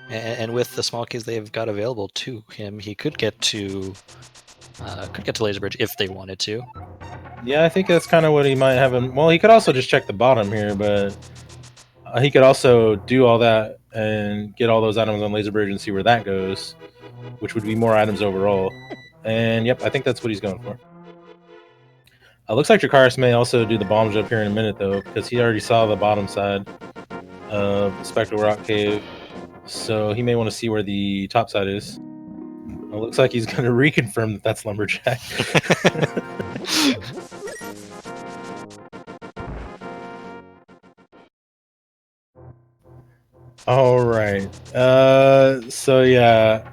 and with the small keys they've got available to him, he could get to Laser Bridge if they wanted to. Yeah, I think that's kind of what he might have. Well, he could also just check the bottom here, but he could also do all that and get all those items on Laser Bridge and see where that goes, which would be more items overall. And yep, I think that's what he's going for. Looks like Dracarys may also do the bomb jump here in a minute, though, because he already saw the bottom side of Spectral Rock Cave, so he may want to see where the top side is. It looks like he's going to reconfirm that that's Lumberjack. All right. So yeah,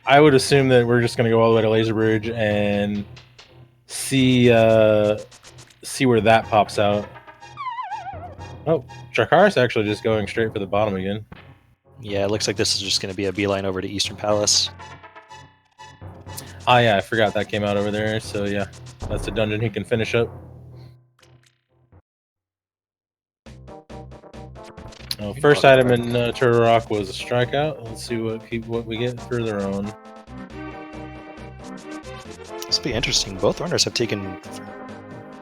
I would assume that we're just going to go all the way to Laser Bridge and see where that pops out. Oh, Dracarys actually just going straight for the bottom again. Yeah, it looks like this is just going to be a beeline over to Eastern Palace. Ah, yeah, I forgot that came out over there. So yeah, that's a dungeon he can finish up. First item in Turtle Rock was a strikeout. Let's see what we get further on. This will be interesting. Both runners have taken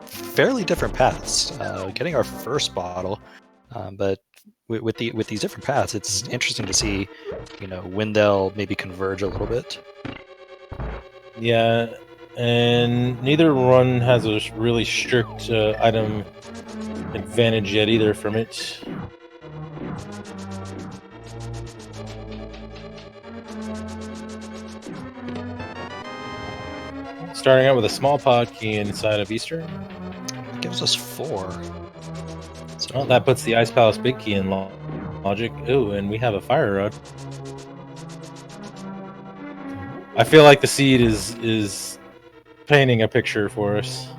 fairly different paths. Getting our first bottle, but with these different paths, it's interesting to see, when they'll maybe converge a little bit. Yeah, and neither one has a really strict item advantage yet either from it. Starting out with a small pod key inside of Eastern. It gives us 4. So Well, that puts the Ice Palace big key in logic. Ooh, and we have a fire rod. I feel like the seed is painting a picture for us.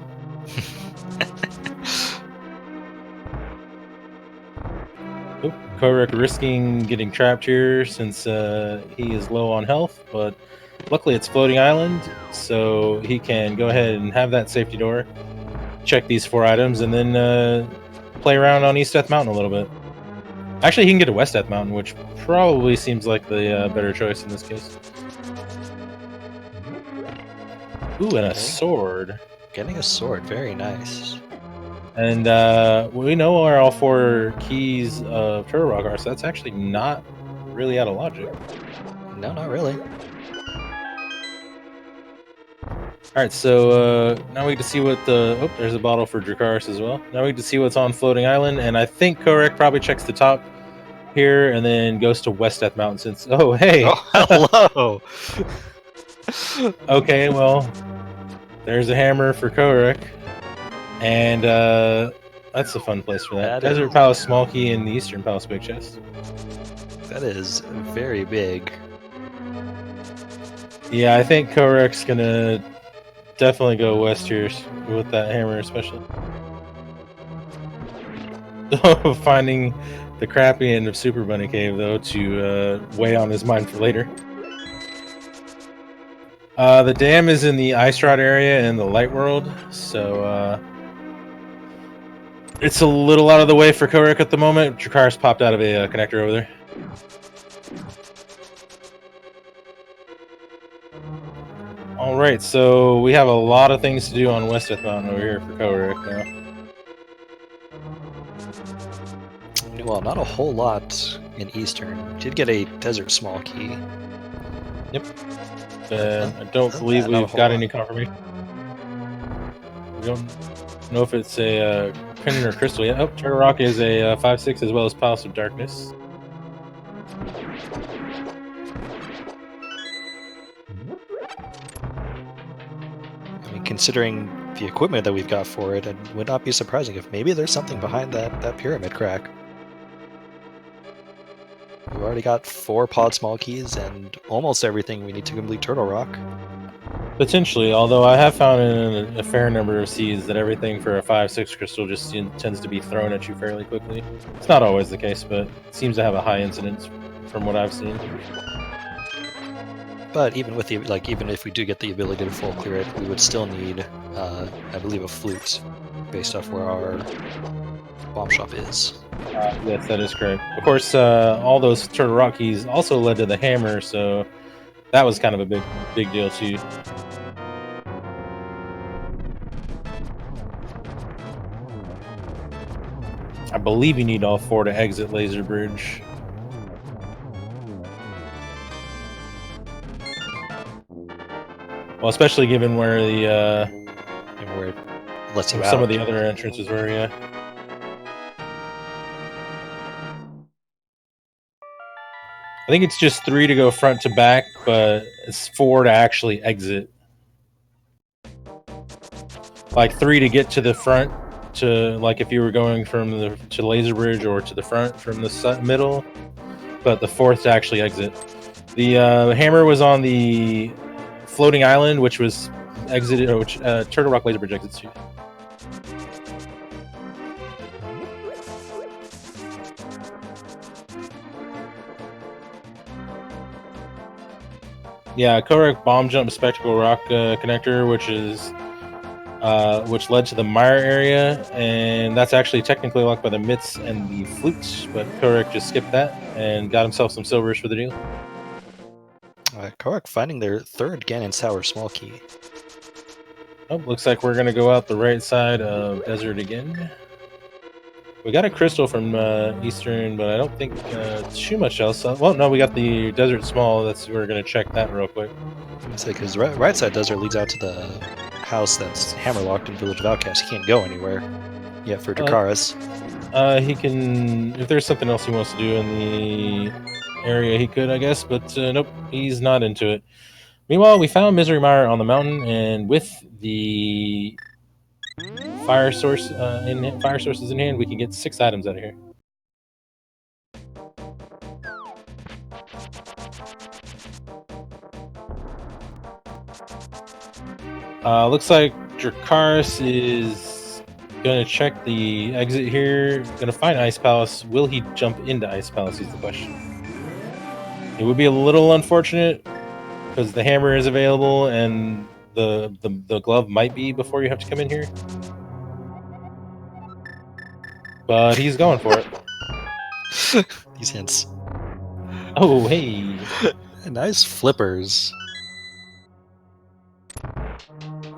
Oop, Kohrek risking getting trapped here since he is low on health, but luckily it's floating island, so he can go ahead and have that safety door, check these 4 items, and then play around on East Death Mountain a little bit. Actually, he can get to West Death Mountain, which probably seems like the better choice in this case. Ooh, and a sword. Getting a sword, very nice. And we know where all 4 keys of Turtle Rock are, so that's actually not really out of logic. No, not really. Alright, so now we get to see what the... Oh, there's a bottle for Dracarys as well. Now we get to see what's on Floating Island, and I think Kohrek probably checks the top here and then goes to West Death Mountain since... Oh, hey! Oh, hello! Okay, well, there's a hammer for Kohrek. And that's a fun place for that. Desert Palace small key and the Eastern Palace big chest. That is very big. Yeah, I think Kohrek's gonna definitely go west here with that hammer, especially. Finding the crappy end of Super Bunny Cave, though, to weigh on his mind for later. The dam is in the Ice Rod area in the Light World, so it's a little out of the way for Kohrek at the moment. Dracarys popped out of a connector over there. Alright, so we have a lot of things to do on West Death Mountain over here for Kohrek now. Well, not a whole lot in Eastern. Did get a desert small key. Yep. I don't believe we've got any confirmation. We don't know if it's a pendant or crystal yet. Oh, Turtle Rock is a 5/6 as well as Palace of Darkness. I mean, considering the equipment that we've got for it, it would not be surprising if maybe there's something behind that pyramid crack. We've already got 4 pod small keys and almost everything we need to complete Turtle Rock. Potentially, although I have found in a fair number of seeds that everything for a 5/6 crystal just tends to be thrown at you fairly quickly. It's not always the case, but it seems to have a high incidence from what I've seen. But even with even if we do get the ability to full clear it, we would still need, I believe, a flute based off where our bomb shop is. Yes, that is correct. Of course, all those Turtle Rock keys also led to the hammer, so that was kind of a big deal too. I believe you need all 4 to exit Laser Bridge. Well, especially given where the Where it lets you some out. of the other entrances were, yeah. I think it's just 3 to go front to back, but it's 4 to actually exit. Like 3 to get to the front, to like if you were going from to Laser Bridge or to the front from the middle, but the 4th to actually exit. The hammer was on the floating island, which was exited, which Turtle Rock Laser Bridge exits to. Yeah, Kohrek bomb jump spectacle rock connector, which led to the mire area, and that's actually technically locked by the mitts and the flute, but Kohrek just skipped that and got himself some silvers for the deal. Kohrek finding their third Ganon Sour small key. Oh, looks like we're gonna go out the right side of desert again. We got a crystal from Eastern, but I don't think too much else. Well, no, we got the desert small. We're gonna check that real quick. I say because right side desert leads out to the house that's hammerlocked in Village of Outcast. He can't go anywhere yet for Dracarys. He can, if there's something else he wants to do in the area, he could, I guess, but nope, he's not into it. Meanwhile, we found Misery Mire on the mountain, and with the fire sources in hand, we can get 6 items out of here. Looks like Dracarys is gonna check the exit here. Gonna find Ice Palace. Will he jump into Ice Palace is the question. It would be a little unfortunate because the hammer is available and the glove might be before you have to come in here. But he's going for it. These hints. Oh, hey. Nice flippers.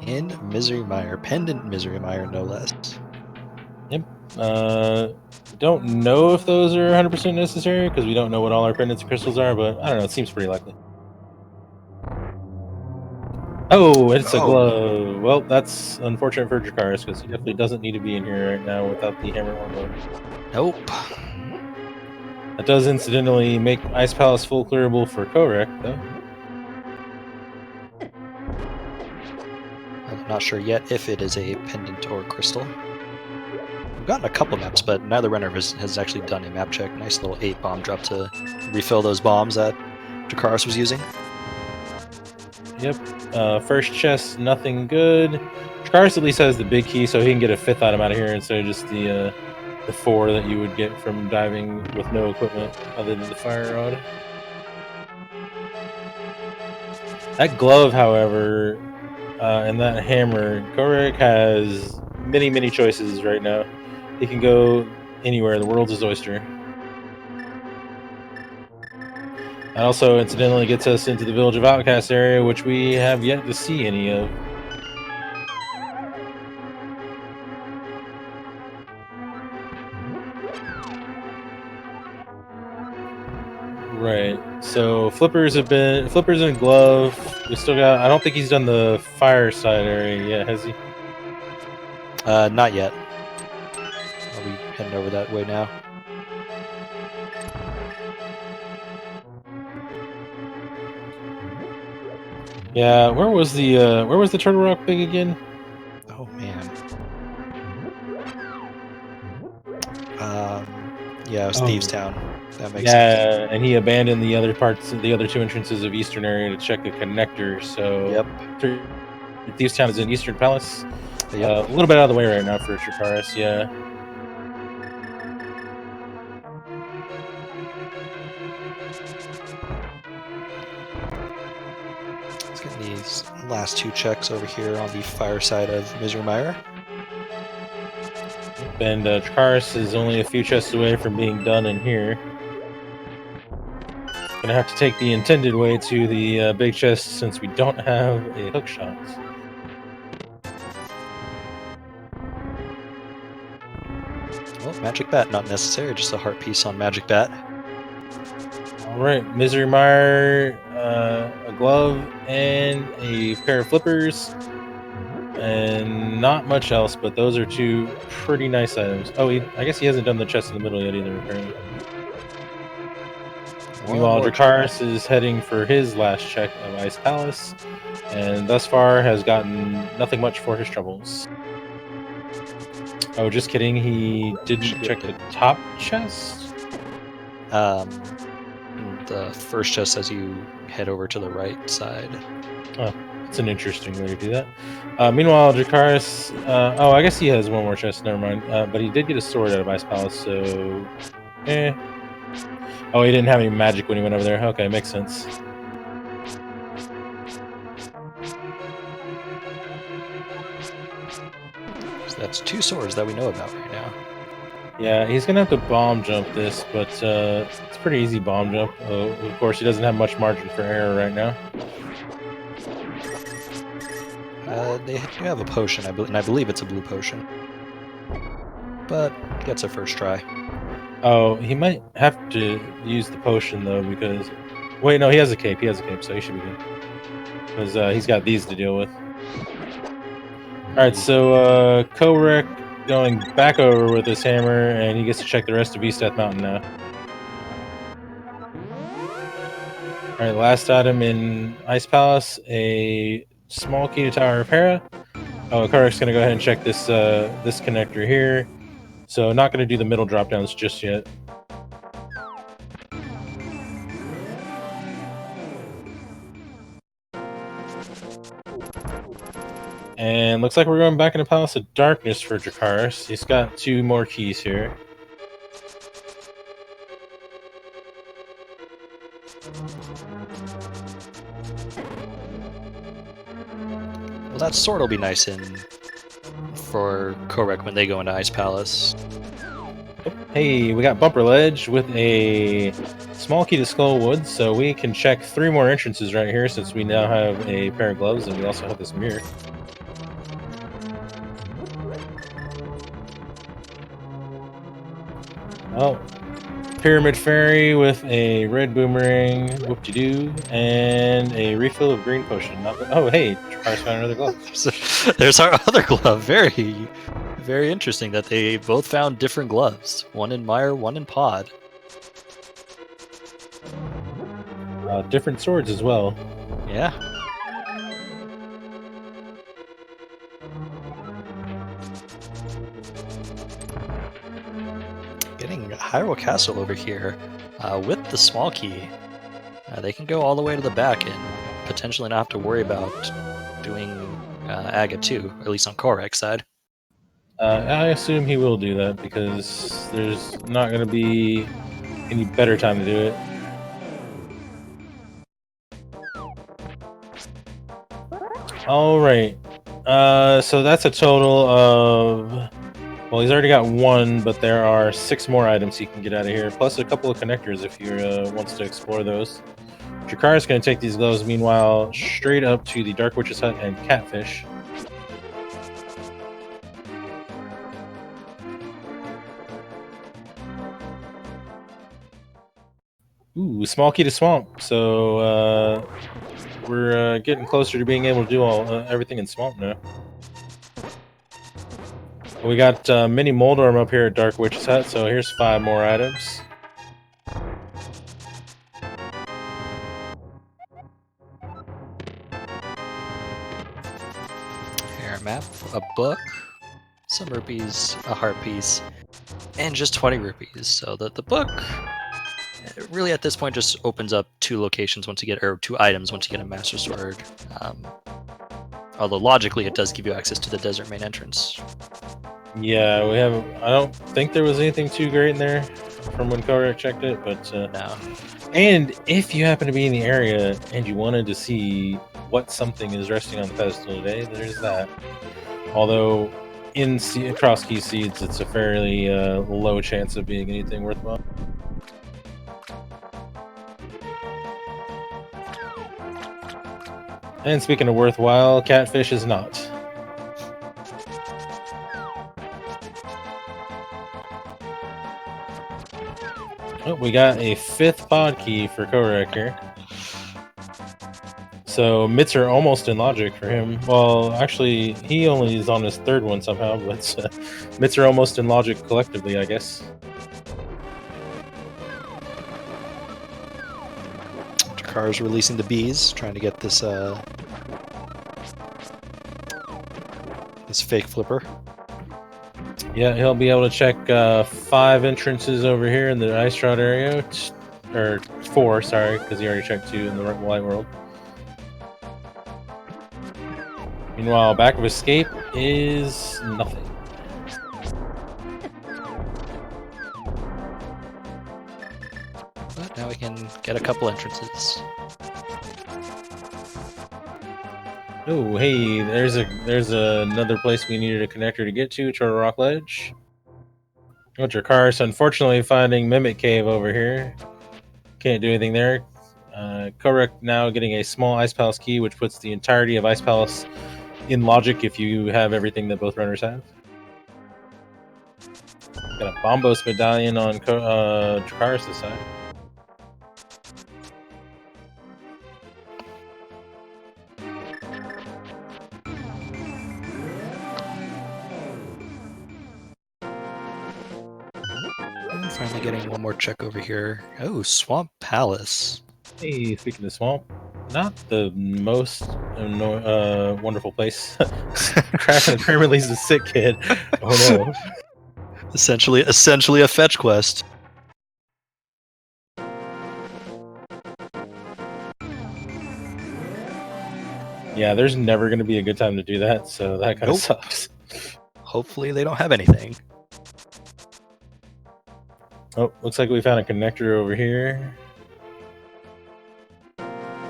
In Misery Mire. Pendant Misery Mire, no less. Yep. Don't know if those are 100% necessary because we don't know what all our pendants and crystals are, but I don't know. It seems pretty likely. Oh, it's a glove. Well, that's unfortunate for Dracarys because he definitely doesn't need to be in here right now without the hammer or glove. Nope. That does incidentally make Ice Palace full clearable for Kohrek, though. I'm not sure yet if it is a pendant or crystal. We've gotten a couple maps, but neither runner has actually done a map check. Nice little 8 bomb drop to refill those bombs that Dracarys was using. Yep. First chest, nothing good. Dracarys at least has the big key, so he can get a 5th item out of here instead of just the 4 that you would get from diving with no equipment other than the fire rod. That glove, however, and that hammer, Kohrek has many choices right now. He can go anywhere. The world's his oyster. That also incidentally gets us into the Village of Outcast area, which we have yet to see any of. Right. So flippers and glove. We still got. I don't think he's done the fireside area yet, has he? Not yet. I'll be heading over that way now. Yeah. Where was the Turtle Rock Pig again? Oh man. Yeah, it was Thieves Town. That makes sense. Yeah, and he abandoned the other 2 entrances of Eastern area to check a connector. So Yep. Thieves Town is in Eastern Palace. Yep. A little bit out of the way right now for Dracarys. Yeah. Let's get these last 2 checks over here on the fire side of Misery Mire. And Dracarys is only a few chests away from being done in here. Gonna have to take the intended way to the big chest since we don't have a hook shot. Well, Magic Bat not necessary, just a heart piece on Magic Bat. Alright, Misery Mire, a glove, and a pair of flippers. And not much else, but those are 2 pretty nice items. Oh, I guess he hasn't done the chest in the middle yet either, apparently. Meanwhile, Dracarys is heading for his last check of Ice Palace, and thus far has gotten nothing much for his troubles. Oh, just kidding, he didn't check the top chest? The first chest as you head over to the right side. Oh, that's an interesting way to do that. Meanwhile, Dracarys, oh, I guess he has one more chest, never mind. But he did get a sword out of Ice Palace, so... Oh, he didn't have any magic when he went over there. Okay, makes sense. That's 2 swords that we know about right now. Yeah, he's gonna have to bomb jump this, but it's a pretty easy bomb jump. Of course, he doesn't have much margin for error right now. They do have a potion, and I believe it's a blue potion. But gets a first try. Oh, he might have to use the potion though, because wait, no, he has a cape. He has a cape, so he should be good. Because he's got these to deal with. All right, so Kohrek going back over with his hammer, and he gets to check the rest of East Death Mountain now. All right, last item in Ice Palace, a small key to Tower of Hera. Oh, Kohrek's gonna go ahead and check this this connector here. So not gonna do the middle drop downs just yet. And looks like we're going back into Palace of Darkness for Dracarys. He's got 2 more keys here. Well, that sword will be nice in for Kohrek when they go into Ice Palace. Hey, we got Bumper Ledge with a small key to Skullwood, so we can check 3 more entrances right here since we now have a pair of gloves and we also have this mirror. Oh, Pyramid Fairy with a red boomerang, whoop-de-doo, and a refill of green potion. Oh, hey, Dracarys found another glove. There's our other glove. Very, very interesting that they both found different gloves. One in Mire, one in Pod. Different swords as well. Yeah. Getting Hyrule Castle over here with the small key. They can go all the way to the back and potentially not have to worry about doing Aga 2, at least on Kohrek's side. I assume he will do that because there's not going to be any better time to do it. All right. So that's a total of... Well, he's already got 1, but there are 6 more items he can get out of here, plus a couple of connectors if he wants to explore those. Dracarys going to take these gloves, meanwhile, straight up to the Dark Witch's Hut and Catfish. Ooh, small key to Swamp. So we're getting closer to being able to do everything in Swamp now. We got Mini Moldorm up here at Dark Witch's Hut, so here's 5 more items. Hair map, a book, some rupees, a heart piece, and just 20 rupees. So the book really at this point just opens up 2 locations once you get, or 2 items once you get a Master Sword. Although logically it does give you access to the desert main entrance. Yeah, we have. I don't think there was anything too great in there from when Kohrek checked it, but No. And if you happen to be in the area and you wanted to see what something is resting on the pedestal today, there's that. Although across Key Seeds, it's a fairly low chance of being anything worthwhile. And speaking of worthwhile, Catfish is not. Oh, we got a 5th pod key for Kohrek here. So mitts are almost in logic for him. Well, actually, he only is on his 3rd one somehow, but mitts are almost in logic collectively, I guess. Dracarys releasing the bees, trying to get this this fake flipper. Yeah, he'll be able to check 5 entrances over here in the Ice Shroud area. Or 4, sorry, because he already checked 2 in the Light World. Meanwhile, back of escape is nothing. But now we can get a couple entrances. Oh, hey, there's another place we needed a connector to get to, Turtle Rock Ledge. Dracarys, unfortunately, finding Mimic Cave over here. Can't do anything there. Kohrek now getting a small Ice Palace key, which puts the entirety of Ice Palace in logic if you have everything that both runners have. Got a Bombos medallion on Dracarys this side. And finally getting one more check over here. Oh, Swamp Palace. Hey, speaking of swamp, not the most wonderful place. Crashing apparently is a sick kid. Oh no. Essentially a fetch quest. Yeah, there's never going to be a good time to do that, so that kind of Nope. sucks. Hopefully they don't have anything. Oh, looks like we found a connector over here.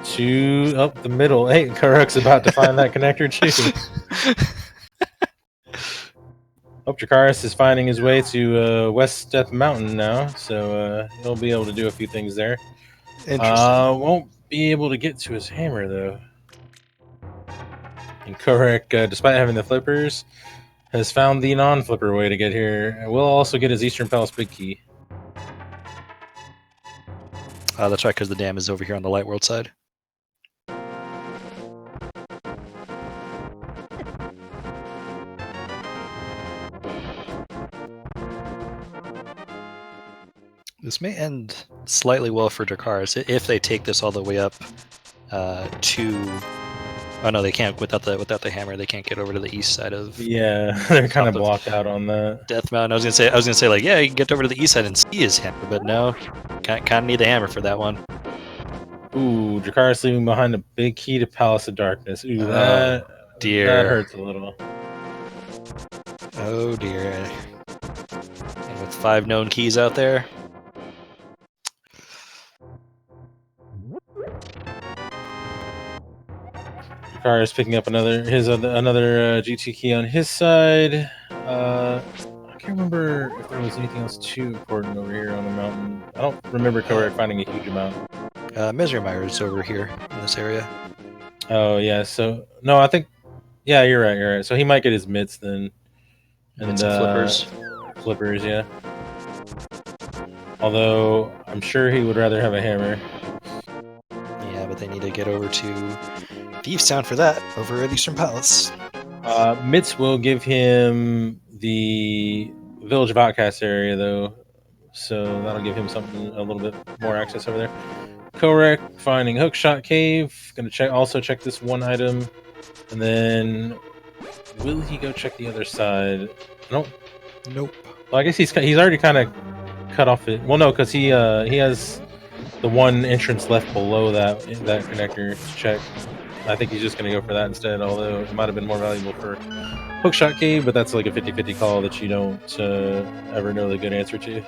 To up the middle. Hey, Kohrek's about to find that connector too. Dracarys is finding his way to West Death Mountain now, so he'll be able to do a few things there. Interesting. Won't be able to get to his hammer though. And Kohrek, despite having the flippers, has found the non-flipper way to get here. We'll also get his Eastern Palace big key. That's right, because the dam is over here on the Light World side. This may end slightly well for Dracarys if they take this all the way up to. Oh no, they can't without the hammer. They can't get over to the east side of. Yeah, they're kind of blocked out on that. Death Mountain. I was gonna say like, yeah, you can get over to the east side and see his hammer, but no, kind of need the hammer for that one. Ooh, Dracarys leaving behind a big key to Palace of Darkness. Ooh, that hurts a little. Oh dear. And with 5 known keys out there. Dracarys picking up another GT key on his side. I can't remember if there was anything else too important over here on the mountain. I don't remember Kohrek finding a huge amount. Misery Mire's over here in this area. Oh yeah, so no, I think you're right. So he might get his mitts then. And flippers. Flippers, yeah. Although I'm sure he would rather have a hammer. Yeah, but they need to get over to Thieves Town for that, over at Eastern Palace. Mitts will give him the Village of Outcasts area though, so that'll give him something a little bit more access over there. Kohrek finding Hookshot Cave. Gonna check this one item, and then will he go check the other side? Nope. Well, I guess he's already kind of cut off it. Well, no, because he has the one entrance left below that connector to check. I think he's just gonna go for that instead. Although it might have been more valuable for Hookshot Cave, but that's like a 50-50 call that you don't ever know the good answer to.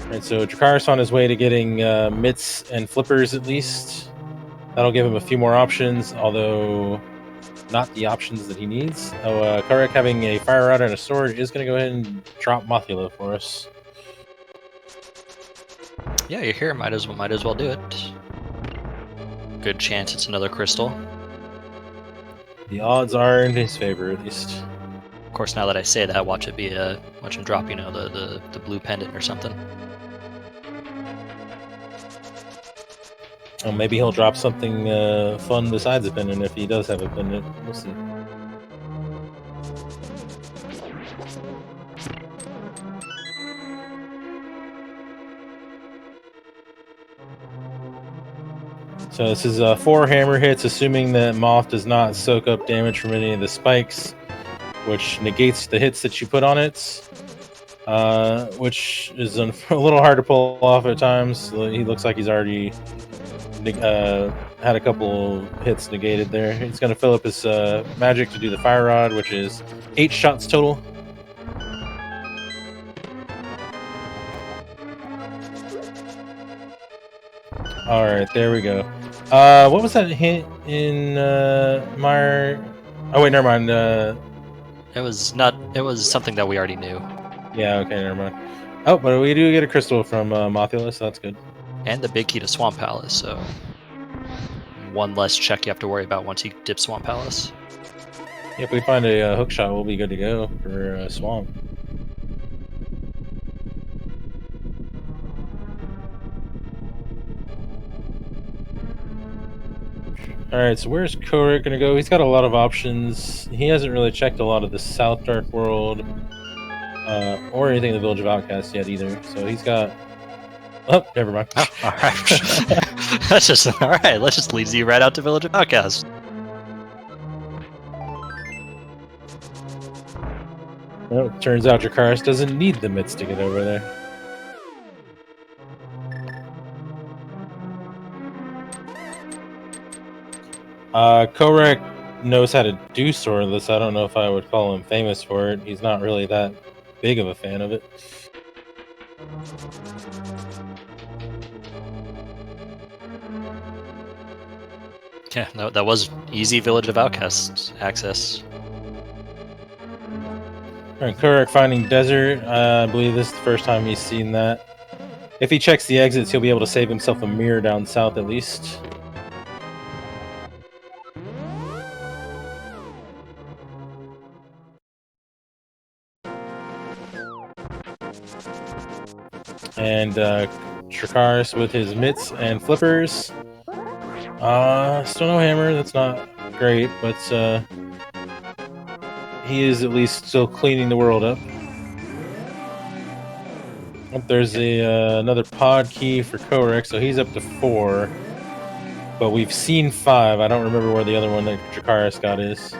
Alright, so Dracarys on his way to getting mitts and flippers at least. That'll give him a few more options, although not the options that he needs. Kohrek having a fire rod and a sword is going to go ahead and drop Mothula for us. Yeah, you're here. Might as well do it. Good chance it's another crystal. The odds are in his favor, at least. Of course, now that I say that, watch him drop, the blue pendant or something. Oh, maybe he'll drop something fun besides a pendant if he does have a pendant. We'll see. So this is 4 hammer hits, assuming that Moth does not soak up damage from any of the spikes, which negates the hits that you put on it, which is a little hard to pull off at times. He looks like he's already had a couple hits negated there. He's going to fill up his magic to do the fire rod, which is 8 shots total. All right, there we go. What was that hint in Meyer? Oh wait, never mind. It was not. It was something that we already knew. Yeah, okay, never mind. Oh, but we do get a crystal from Mothula, so that's good. And the big key to Swamp Palace, so one less check you have to worry about once you dip Swamp Palace. If we find a hook shot, we'll be good to go for Swamp. Alright, so where's Kohrek gonna go? He's got a lot of options. He hasn't really checked a lot of the South Dark World or anything in the Village of Outcasts yet either. So he's got... Oh, never mind. Oh, all right. That's just all right. Let's just lead you right out to Village of Outcasts. Well, it turns out Dracarys doesn't need the mitts to get over there. Kohrek knows how to do swordless. I don't know if I would call him famous for it. He's not really that big of a fan of it. Yeah, that was easy Village of Outcasts access. Alright, Kohrek finding desert. I believe this is the first time he's seen that. If he checks the exits, he'll be able to save himself a mirror down south at least. And Dracarys with his mitts and flippers. Still no hammer. That's not great, but he is at least still cleaning the world up. Oh, there's another pod key for Kohrek, so he's up to 4. But we've seen 5. I don't remember where the other one that Dracarys got is.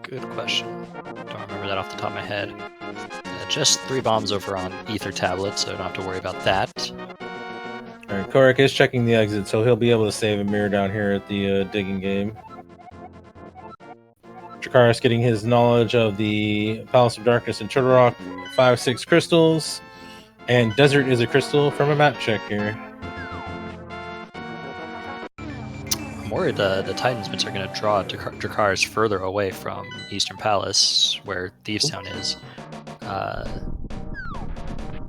Good question. Don't remember that off the top of my head. Just 3 bombs over on Ether Tablet, so don't have to worry about that. Alright, Kohrek is checking the exit, so he'll be able to save a mirror down here at the digging game. Dracarys getting his knowledge of the Palace of Darkness and Turtle Rock, 5-6 crystals, and Desert is a crystal from a map check here. I'm worried the Titans mitts are going to draw Dracarys further away from Eastern Palace, where Thieves Town is. I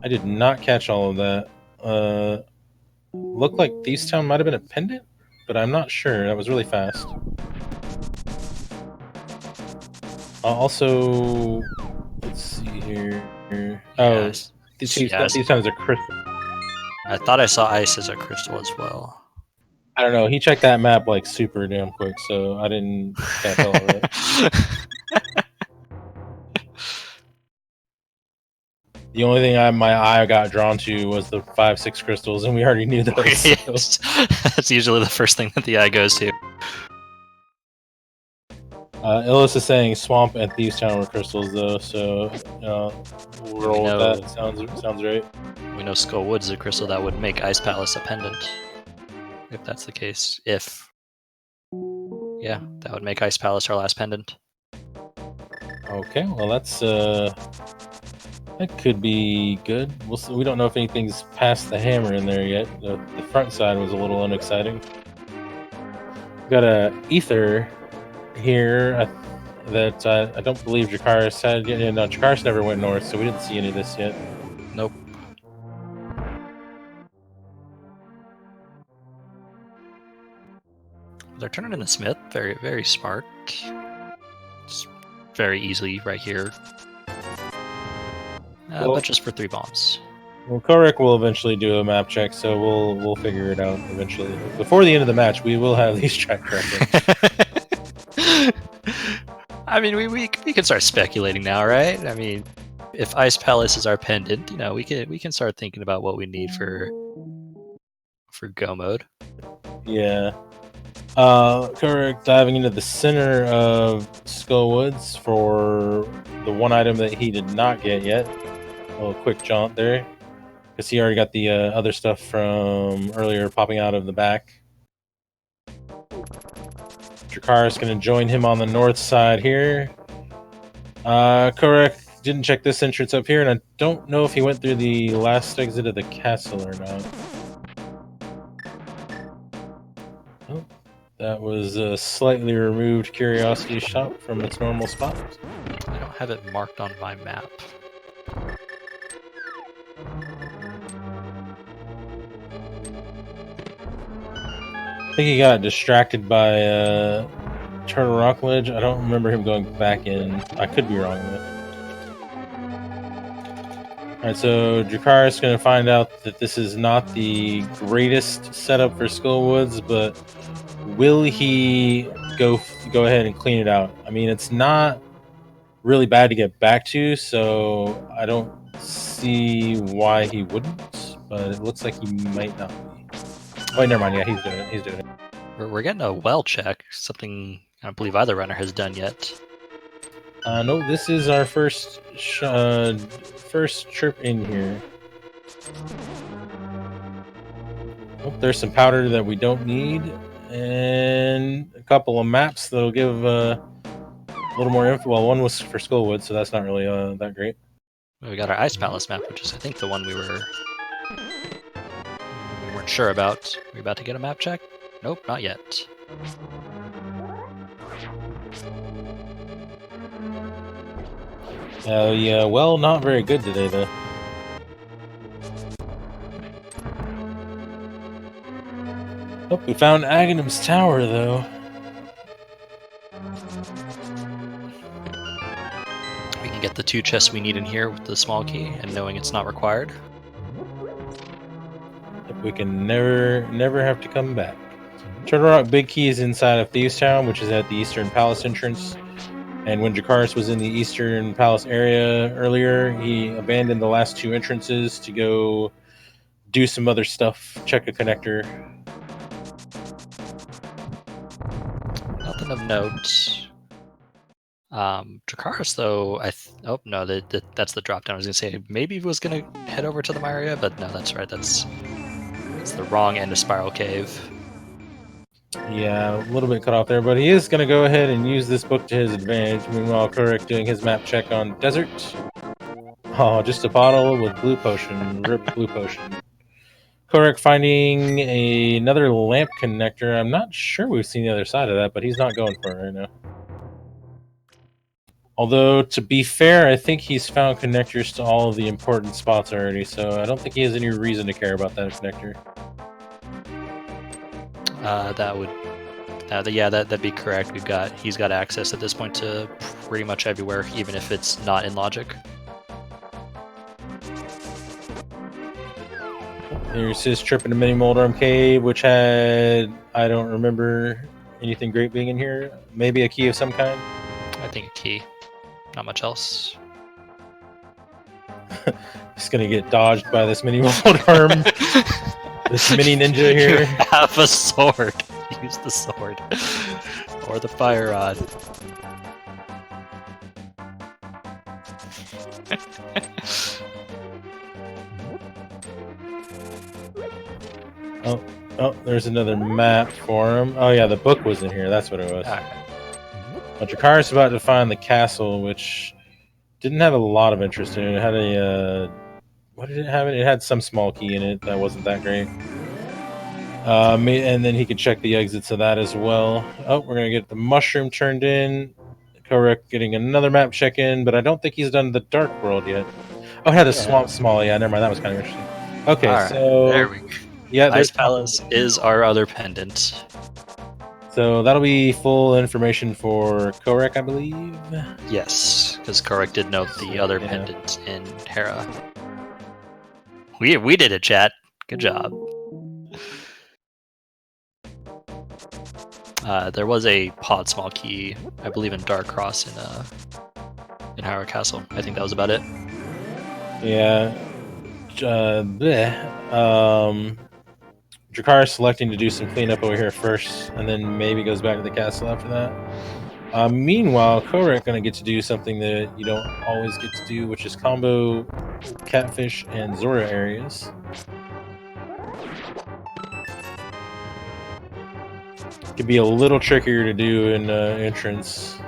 did not catch all of that. Looked like Thieves Town might have been a pendant, but I'm not sure. That was really fast. Also, let's see here. Oh, Yes. Thieves Town is a crystal. I thought I saw ice as a crystal as well. I don't know. He checked that map like super damn quick, so I didn't catch all of it. The only thing my eye got drawn to was the 5-6 crystals, and we already knew those. Yes. That's usually the first thing that the eye goes to. Illis is saying Swamp and Thieves Town were crystals, though, so we'll roll with that. It sounds right. We know Skull Woods is a crystal that would make Ice Palace a pendant. If that's the case. Yeah, that would make Ice Palace our last pendant. Okay, well that could be good. We'll see. We don't know if anything's past the hammer in there yet. The front side was a little unexciting. Got a ether here that I don't believe Dracarys had. No, Dracarys never went north, so we didn't see any of this yet. Nope. They're turning into Smith. Very, very smart. It's very easily right here. But just for 3 bombs. Well, Kohrek will eventually do a map check, so we'll figure it out eventually. Before the end of the match, we will have these track corrected. I mean, we can start speculating now, right? I mean, if Ice Palace is our pendant, we can start thinking about what we need for go mode. Yeah. Kohrek diving into the center of Skull Woods for the one item that he did not get yet. A little quick jaunt there, because he already got the other stuff from earlier popping out of the back. Dracarys going to join him on the north side here. Kohrek didn't check this entrance up here, and I don't know if he went through the last exit of the castle or not. Oh, that was a slightly removed curiosity shop from its normal spot. I don't have it marked on my map. I think he got distracted by Turtle Rock Ledge. I don't remember him going back in. I could be wrong though. Alright, so Dracarys is going to find out that this is not the greatest setup for Skullwoods, but will he go ahead and clean it out? I mean, it's not really bad to get back to, so I don't see why he wouldn't, but it looks like he might not be. Oh, never mind. Yeah, he's doing it. He's doing it. We're getting a well check, something I don't believe either runner has done yet. No, this is our first trip in here. Oh, there's some powder that we don't need, and a couple of maps that'll give a little more info. Well, one was for Skullwood, so that's not really that great. We got our Ice Palace map, which is I think the one we weren't sure about. Are we about to get a map check? Nope, not yet. Yeah, well, not very good today, though. Oh, we found Aghanim's tower, though. We can get the 2 chests we need in here with the small key, and knowing it's not required. We can never have to come back. Turtle Rock Big Key is inside of Thieves Town, which is at the Eastern Palace entrance. And when Dracarys was in the Eastern Palace area earlier, he abandoned the last 2 entrances to go do some other stuff, check a connector. Nothing of note. Dracarys, though, oh no, that's the drop down. I was gonna say maybe he was gonna head over to the Maria, but no, that's right. That's the wrong end of Spiral Cave. Yeah, a little bit cut off there, but he is going to go ahead and use this book to his advantage. Meanwhile, Kohrek doing his map check on Desert. Oh, just a bottle with blue potion. Rip blue potion. Kohrek finding another lamp connector. I'm not sure we've seen the other side of that, but he's not going for it right now. Although, to be fair, I think he's found connectors to all of the important spots already, so I don't think he has any reason to care about that connector. That'd be correct. He's got access at this point to pretty much everywhere, even if it's not in logic. There's his trip into Mini Moldrum Cave, which had, I don't remember anything great being in here. Maybe a key of some kind. I think a key. Not much else. He's gonna get dodged by this Mini Moldrum. This mini ninja here. You have a sword. Use the sword. Or the fire rod. Oh, there's another map for him. Oh yeah, the book was in here. That's what it was. Right. Well, Dracarys about to find the castle, which didn't have a lot of interest in it. It had a what did it have? It had some small key in it that wasn't that great. And then he could check the exits of that as well. Oh, we're going to get the mushroom turned in. Kohrek getting another map check in, but I don't think he's done the Dark World yet. Oh, it had the Swamp Small. Yeah, never mind. That was kind of interesting. Okay, right, so... There we go. Yeah, Ice Palace is our other pendant. So that'll be full information for Kohrek, I believe? Yes, because Kohrek did note the other pendant in Hera. We did it, chat. Good job. There was a pod small key, I believe, in Dracarys in Hera Castle. I think that was about it. Yeah. Dracarys selecting to do some cleanup over here first, and then maybe goes back to the castle after that. Meanwhile, Kohrek gonna get to do something that you don't always get to do, which is combo Catfish and Zora areas. Could be a little trickier to do in entrance.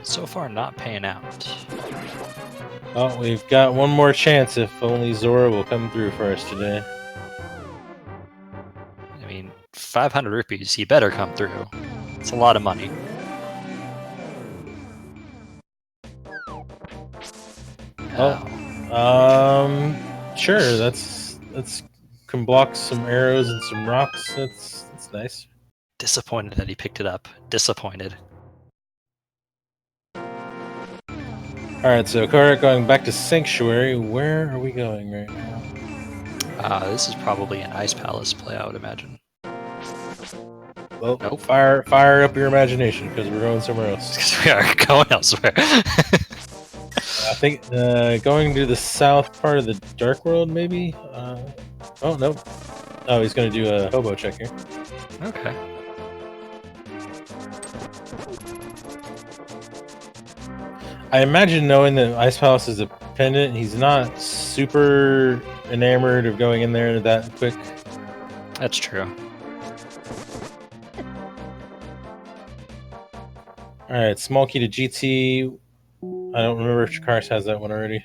So far, not paying out. Oh, we've got one more chance if only Zora will come through for us today. I mean, 500 rupees, he better come through. It's a lot of money. Sure, that's can block some arrows and some rocks. That's nice. Disappointed that he picked it up. Disappointed. Alright, so Kohrek going back to Sanctuary. Where are we going right now? This is probably an Ice Palace play, I would imagine. Well, Nope. fire up your imagination, because we're going somewhere else. Because we are going elsewhere. I think going to the south part of the Dark World, maybe? Oh, no. Oh, he's going to do a hobo check here. Okay. I imagine, knowing that Ice Palace is a pendant, he's not super enamored of going in there that quick. That's true. Alright, small key to GT. I don't remember if Dracarys has that one already.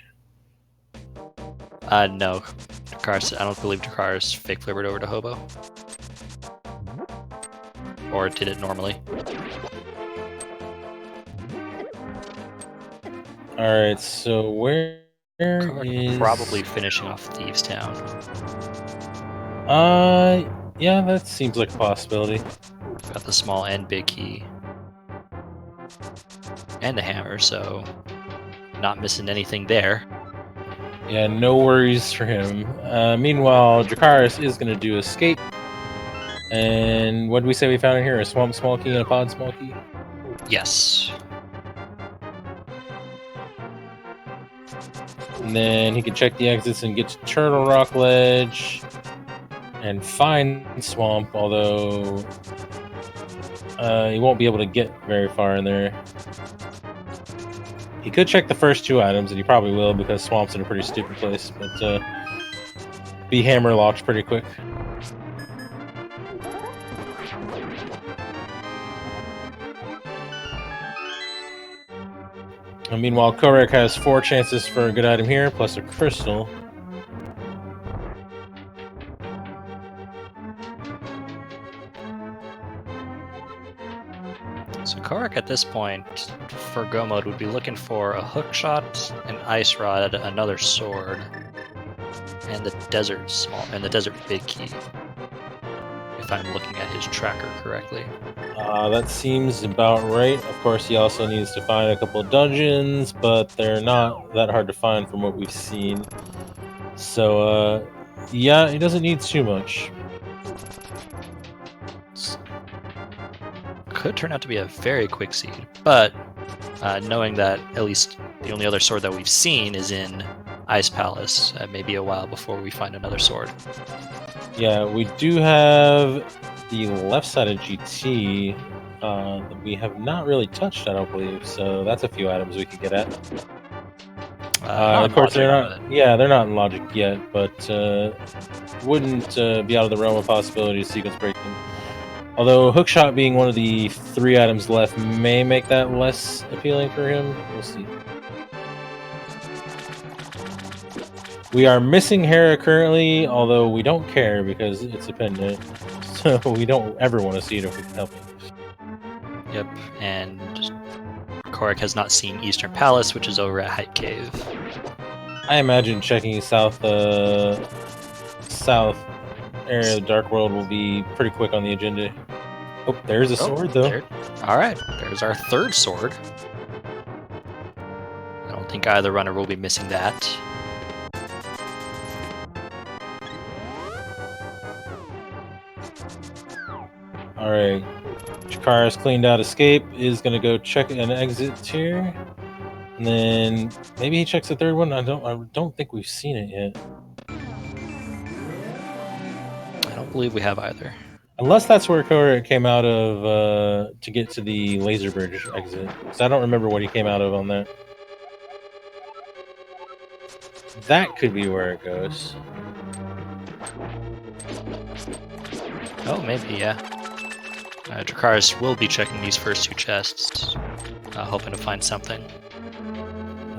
No. Dracarys, I don't believe Dracarys fake flavored over to Hobo. Or did it normally. Alright, so where Kohrek is... probably finishing off Thieves Town. Yeah, that seems like a possibility. Got the small and big key. And the hammer, so not missing anything there. Yeah, no worries for him. Meanwhile, Dracarys is going to do escape. And what did we say we found in here? A swamp small key and a pod small key? Yes. And then he can check the exits and get to Turtle Rock Ledge and find Swamp, although he won't be able to get very far in there. He could check the first two items, and he probably will, because Swamp's in a pretty stupid place, but be hammer locked pretty quick. And meanwhile, Kohrek has 4 chances for a good item here, plus a crystal. So Kohrek at this point, for go mode, would be looking for a hook shot, an ice rod, another sword, and the desert big key. If I'm looking at his tracker correctly. That seems about right. Of course, he also needs to find a couple of dungeons, but they're not that hard to find from what we've seen. So, yeah, he doesn't need too much. Could turn out to be a very quick seed, but knowing that at least the only other sword that we've seen is in Ice Palace, maybe a while before we find another sword. Yeah, we do have the left side of GT that we have not really touched, I don't believe. So that's a few items we could get at. Of course, they're not. Yeah, they're not in logic yet, but wouldn't be out of the realm of possibility to sequence break them. Although hookshot being one of the 3 items left may make that less appealing for him. We'll see. We are missing Hera currently, although we don't care because it's a pendant. So we don't ever want to see it if we can help it. Yep, and Kohrek has not seen Eastern Palace, which is over at Hype Cave. I imagine checking south area of the Dark World will be pretty quick on the agenda. Oh, there's a sword, though. Alright, there's our 3rd sword. I don't think either runner will be missing that. Alright. Dracarys cleaned out escape, is going to go check an exit here. And then maybe he checks the 3rd one. I don't think we've seen it yet. I don't believe we have either. Unless that's where Kohrek came out of to get to the laser bridge exit. Because I don't remember what he came out of on that. That could be where it goes. Oh, maybe, yeah. Dracarys will be checking these first 2 chests. hoping to find something.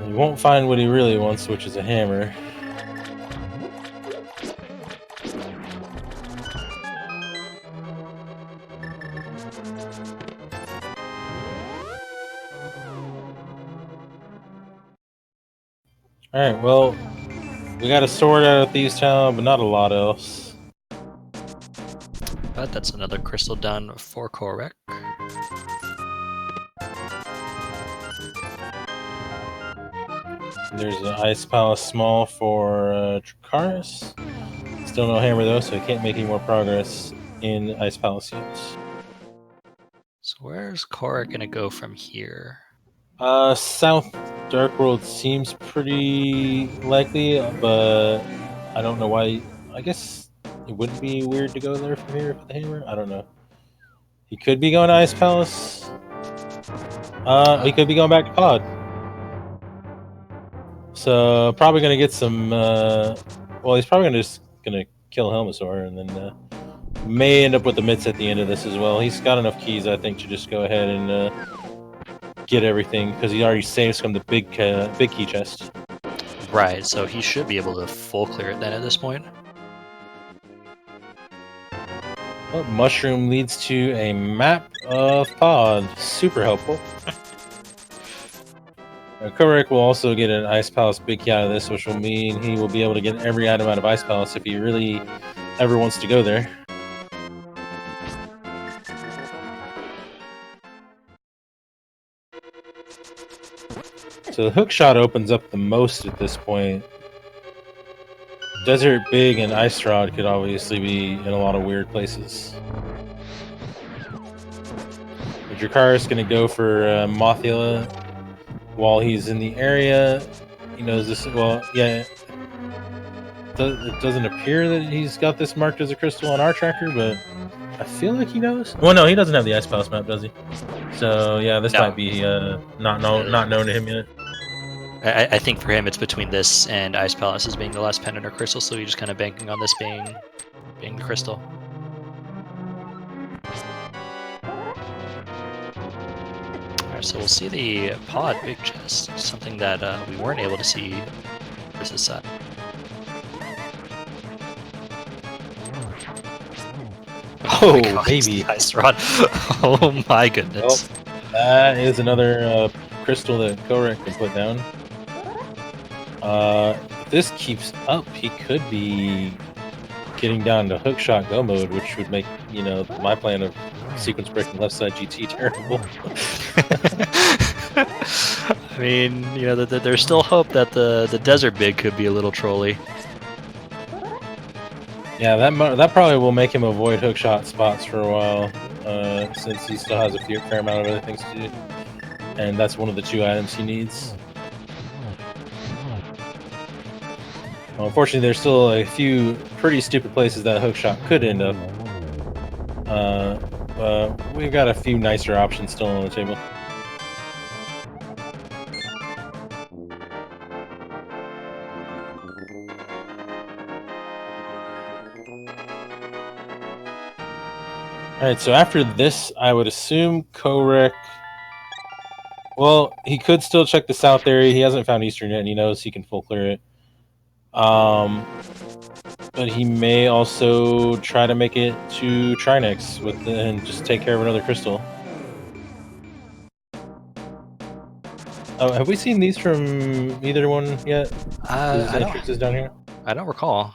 He won't find what he really wants, which is a hammer. Alright, well, we got a sword out of Thieves Town, but not a lot else. But that's another crystal done for Kohrek. There's an Ice Palace Small for Dracarys. Still no hammer though, so I can't make any more progress in Ice Palace yet. So where's Kohrek gonna go from here? South Dark World seems pretty likely, but I don't know why. I guess it wouldn't be weird to go there from here with the hammer. I don't know. He could be going to Ice Palace. He could be going back to Pod. So probably gonna get some. Well, he's probably gonna kill Helmasaur, and then may end up with the mitts at the end of this as well. He's got enough keys, I think, to just go ahead and get everything because he already saves from the big key chest. Right, so he should be able to full clear it then at this point. Oh, mushroom leads to a map of Pod. Super helpful. Kohrek will also get an Ice Palace big key out of this, which will mean he will be able to get every item out of Ice Palace if he really ever wants to go there. So the hook shot opens up the most at this point. Desert Big and Ice Rod could obviously be in a lot of weird places. Dracarys is going to go for Mothula while he's in the area. He knows this. Well, yeah. It doesn't appear that he's got this marked as a crystal on our tracker, but I feel like he knows. Well, no, he doesn't have the Ice Palace map, does he? So yeah, this might be not known to him yet. I think for him it's between this and Ice Palace as being the last pendant or crystal, so he's just kind of banking on this being the crystal. Alright, so we'll see the Pod big chest, something that we weren't able to see versus side. Oh, God, baby. Ice Rod. Oh my goodness. Well, that is another crystal that Kohrek can put down. If this keeps up, he could be getting down to hookshot go mode, which would make, my plan of sequence breaking left side GT terrible. I mean, there's still hope that the Desert Big could be a little trolly. Yeah, that probably will make him avoid hookshot spots for a while, since he still has a fair amount of other things to do. And that's one of the 2 items he needs. Well, unfortunately, there's still a few pretty stupid places that hookshot could end up. But we've got a few nicer options still on the table. Alright, so after this, I would assume Kohrek... Well, he could still check the south area. He hasn't found Eastern yet, and he knows he can full clear it. But he may also try to make it to Trinex and just take care of another crystal. Oh, have we seen these from either one yet? These entrances down here? I don't recall.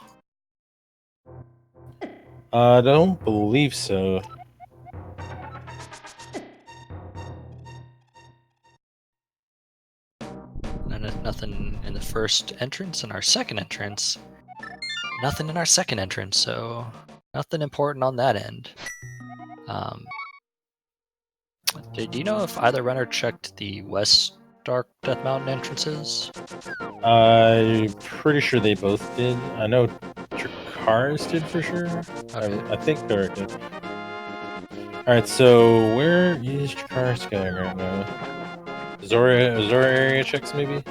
I don't believe so. Nothing in the first entrance, and our second entrance. Nothing in our second entrance, so nothing important on that end. Do you know if either runner checked the West Dark Death Mountain entrances? I'm pretty sure they both did. I know Dracarys did for sure. Okay. I think Kohrek did. Alright, so where is Dracarys going right now? Zora area checks maybe?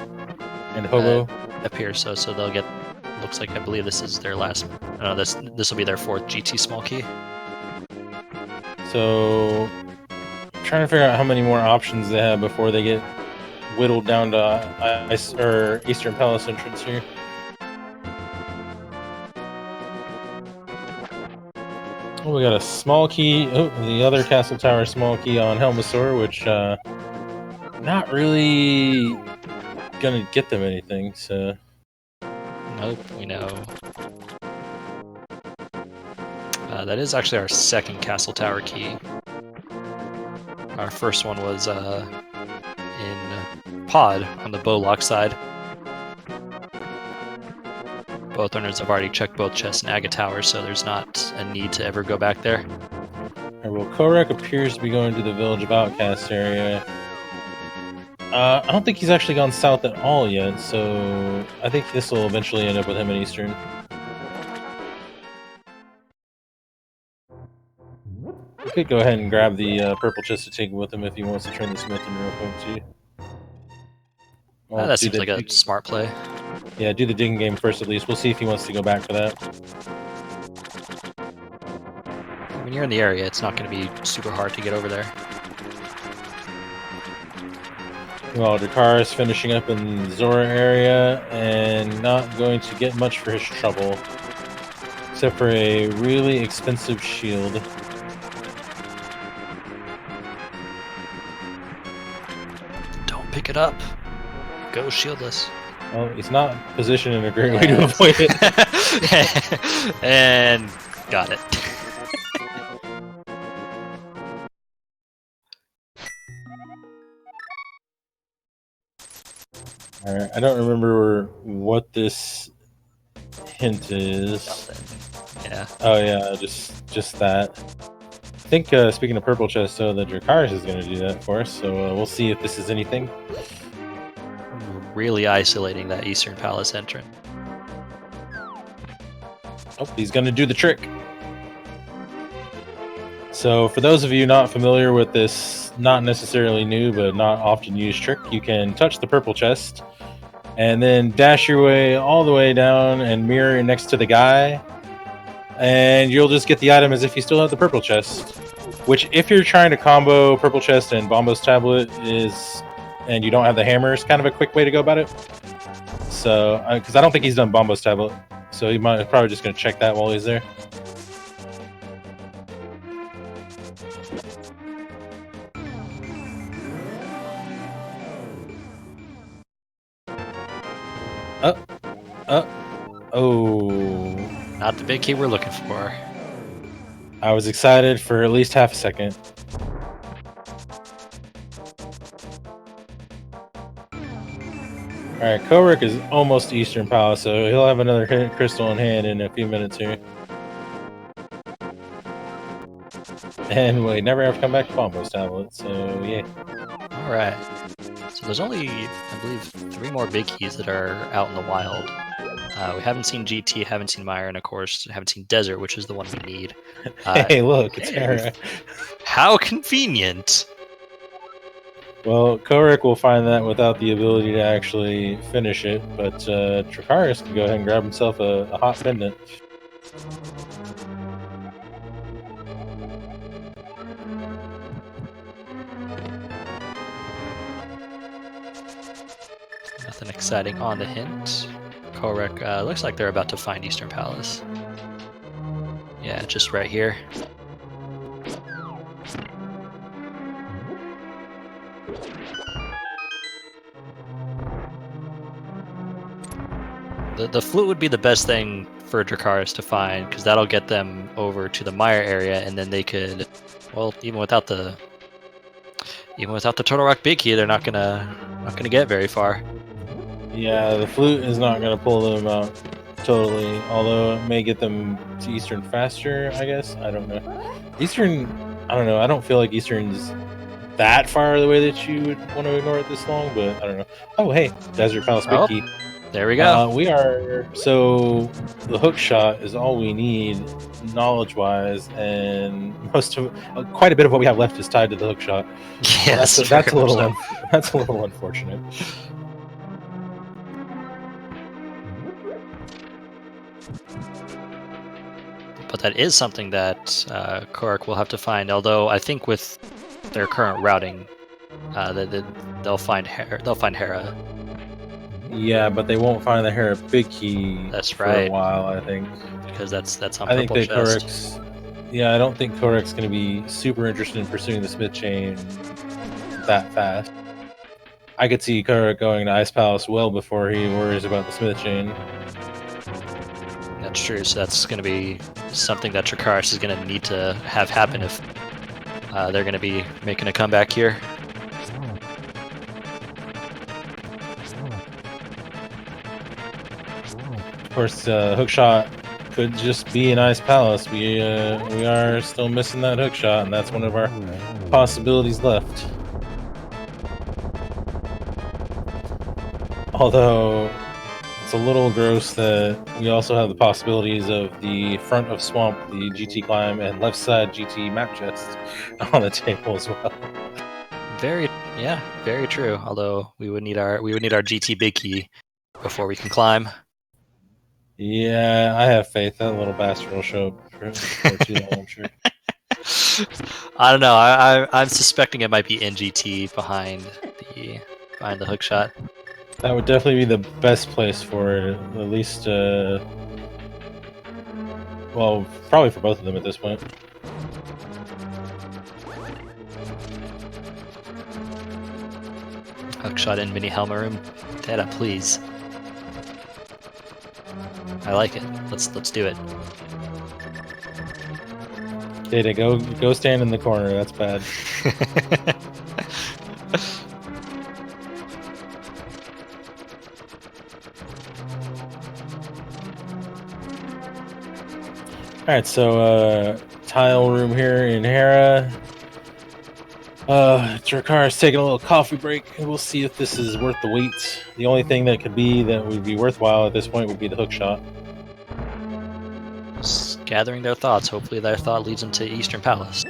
And Hobo? Appears so they'll get, looks like, I believe this is their last, this will be their 4th GT small key. So trying to figure out how many more options they have before they get whittled down to Eastern Palace entrance here. Oh, we got a small key. Oh, the other Castle Tower small key on Helmasaur, which not really gonna get them anything. So nope, we know. That is actually our second Castle Tower key. Our first one was in Pod on the Bowlock side. Both owners have already checked both chests and Aga Towers, so there's not a need to ever go back there. Right, well, Kohrek appears to be going to the Village of Outcasts area. I don't think he's actually gone south at all yet, so I think this will eventually end up with him in Eastern. We could go ahead and grab the purple chest to take with him if he wants to turn the smith in real quick too. That seems like a smart play. Yeah, do the digging game first at least. We'll see if he wants to go back for that. When you're in the area, it's not going to be super hard to get over there. Well, Dracarys finishing up in the Zora area and not going to get much for his trouble. Except for a really expensive shield. Don't pick it up. Go shieldless. Well, he's not positioned in a great way to avoid it. And got it. Alright, I don't remember what this hint is. Yeah. Oh yeah, just that. I think, speaking of purple chest, so the Dracarys is going to do that for us, so we'll see if this is anything. Really isolating that Eastern Palace entrant. Oh, he's going to do the trick. So for those of you not familiar with this, not necessarily new, but not often used trick, you can touch the purple chest and then dash your way all the way down and mirror next to the guy. And you'll just get the item as if you still have the purple chest. Which, if you're trying to combo purple chest and Bombo's tablet, and you don't have the hammer, is kind of a quick way to go about it. So, because I don't think he's done Bombo's tablet, so he might probably just going to check that while he's there. Oh. Not the big key we're looking for. I was excited for at least half a second. Alright, Kohrek is almost to Eastern Palace, so he'll have another crystal in hand in a few minutes here. And we never have to come back to Bombo's tablet, so yeah. Alright. So there's only, I believe, 3 more big keys that are out in the wild. We haven't seen GT, haven't seen Mire, and of course, haven't seen Desert, which is the one we need. Hey, look, it's Kohrek. How convenient! Well, Kohrek will find that without the ability to actually finish it, but Dracarys can go ahead and grab himself a hot pendant. Nothing exciting on the hint. Kohrek, looks like they're about to find Eastern Palace. Yeah, just right here. The flute would be the best thing for Dracarys to find, because that'll get them over to the Mire area, and then they could, well, even without the Turtle Rock Big Key, they're not gonna get very far. Yeah, the flute is not going to pull them out totally, although it may get them to Eastern faster, I guess. I don't know. Eastern, I don't know. I don't feel like Eastern's that far the way that you would want to ignore it this long, but I don't know. Oh, hey, Desert Palace Big Key. There we go. We are, so the hook shot is all we need knowledge-wise, and quite a bit of what we have left is tied to the hook shot. Yeah, so that's a little unfortunate. But that is something that Kohrek will have to find. Although I think with their current routing, they'll find Hera. Yeah, but they won't find the Hera Big Key That's for right. a while, I think. Because that's on I think purple that chest. Kohrek's... Yeah, I don't think Kohrek's going to be super interested in pursuing the Smith Chain that fast. I could see Kohrek going to Ice Palace well before he worries about the Smith Chain. That's true. So that's going to be something that Dracarys is going to need to have happen if they're going to be making a comeback here. Of course, hookshot could just be an Ice Palace. We are still missing that hookshot, and that's one of our possibilities left. Although it's a little gross that we also have the possibilities of the front of Swamp, the GT climb, and left side GT map chest on the table as well. Very true. Although we would need our GT big key before we can climb. Yeah, I have faith that little bastard will show up for too long, I'm sure. I don't know. I'm suspecting it might be NGT behind the hookshot. That would definitely be the best place for it, at least, well, probably for both of them at this point. Hookshot in mini helmet room. Data, please. I like it. Let's do it. Data, go stand in the corner. That's bad. Alright, so tile room here in Hera. Dracarys taking a little coffee break. We'll see if this is worth the wait. The only thing that would be worthwhile at this point would be the hookshot. Just gathering their thoughts. Hopefully their thought leads them to Eastern Palace.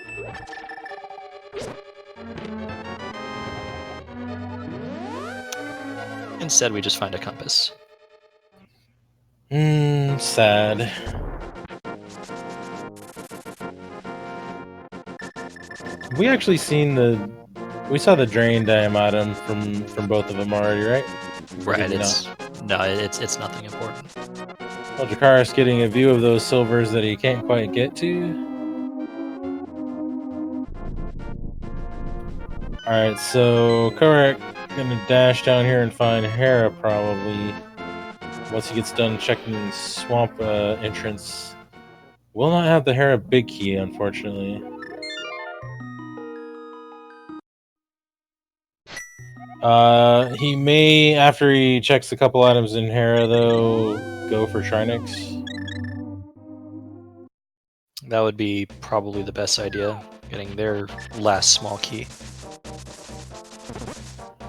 Instead, we just find a compass. Sad. We actually we saw the drain dam item from both of them already, right? Right. It's nothing important. Well, Dracarys getting a view of those silvers that he can't quite get to. Alright, so Kohrek gonna dash down here and find Hera probably. Once he gets done checking the swamp entrance. Will not have the Hera big key, unfortunately. He may, after he checks a couple items in Hera, though, go for Trinix. That would be probably the best idea, getting their last small key.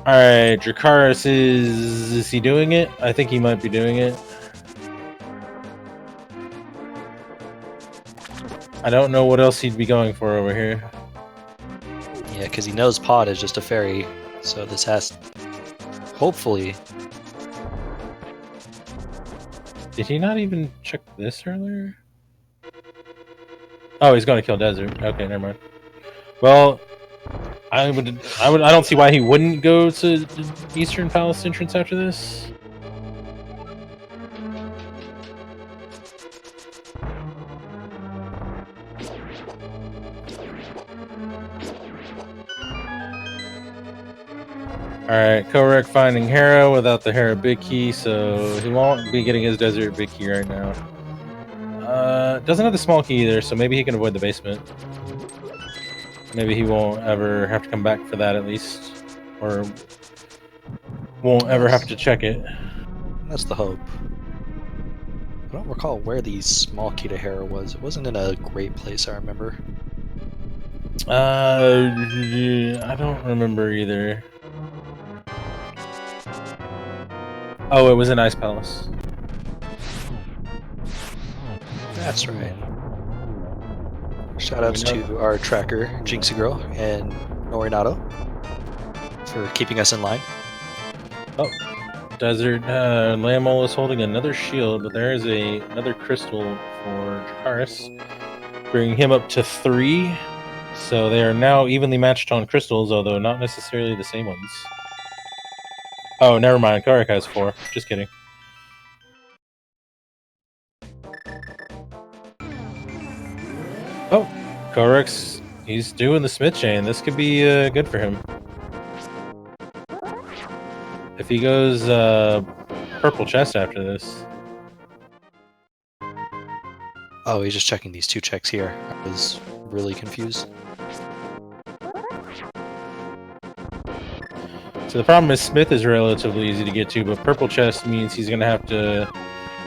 Alright, Dracarys is he doing it? I think he might be doing it. I don't know what else he'd be going for over here. Yeah, because he knows Pod is just a fairy, so this has... Hopefully... Did he not even check this earlier? Oh, he's going to kill Desert. Okay, never mind. Well, I don't see why he wouldn't go to the Eastern Palace entrance after this. Alright, Kohrek finding Hera without the Hera big key, so he won't be getting his desert big key right now. Doesn't have the small key either, so maybe he can avoid the basement. Maybe he won't ever have to come back for that at least. Or won't ever have to check it. That's the hope. I don't recall where the small key to Hera was. It wasn't in a great place, I remember. I don't remember either. Oh, it was in Ice Palace. That's right. Shoutouts to our tracker, Jinxie Girl, and Norinato for keeping us in line. Oh, Desert Lamol is holding another shield, but there is another crystal for Dracarys, bringing him up to 3. So they are now evenly matched on crystals, although not necessarily the same ones. Oh, never mind. Kohrek has 4. Just kidding. Oh, Kohrek's... He's doing the Smith chain. This could be good for him. If he goes purple chest after this. Oh, he's just checking these 2 checks here. I was really confused. So the problem is Smith is relatively easy to get to, but purple chest means he's going to have to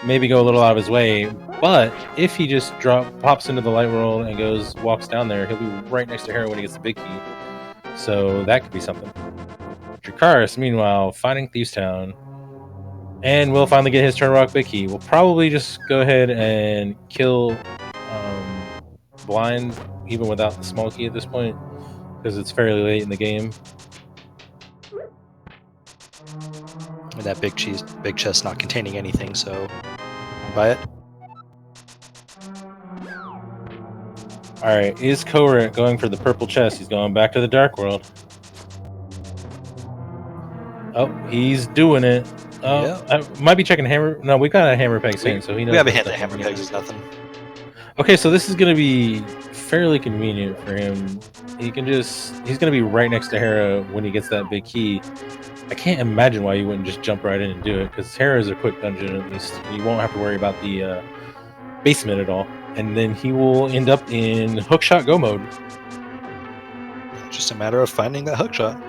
maybe go a little out of his way. But if he just pops into the light world and walks down there, he'll be right next to Hera when he gets the big key. So that could be something. Dracarys, meanwhile, finding Thieves Town. And will finally get his Turn-Rock big key. We'll probably just go ahead and kill Blind, even without the small key at this point, because it's fairly late in the game. And that big chest not containing anything, so buy it. Alright, is Kohrek going for the purple chest? He's going back to the Dark World. Oh, he's doing it. Oh, Yeah. I might be checking hammer. No, we got a hammer peg saying, so he knows. We have a hint that hammer pegs is nothing. Okay, so this is going to be fairly convenient for him. He's going to be right next to Hera when he gets that big key. I can't imagine why you wouldn't just jump right in and do it, because Hera is a quick dungeon at least. You won't have to worry about the basement at all. And then he will end up in hookshot go mode. Just a matter of finding that hookshot.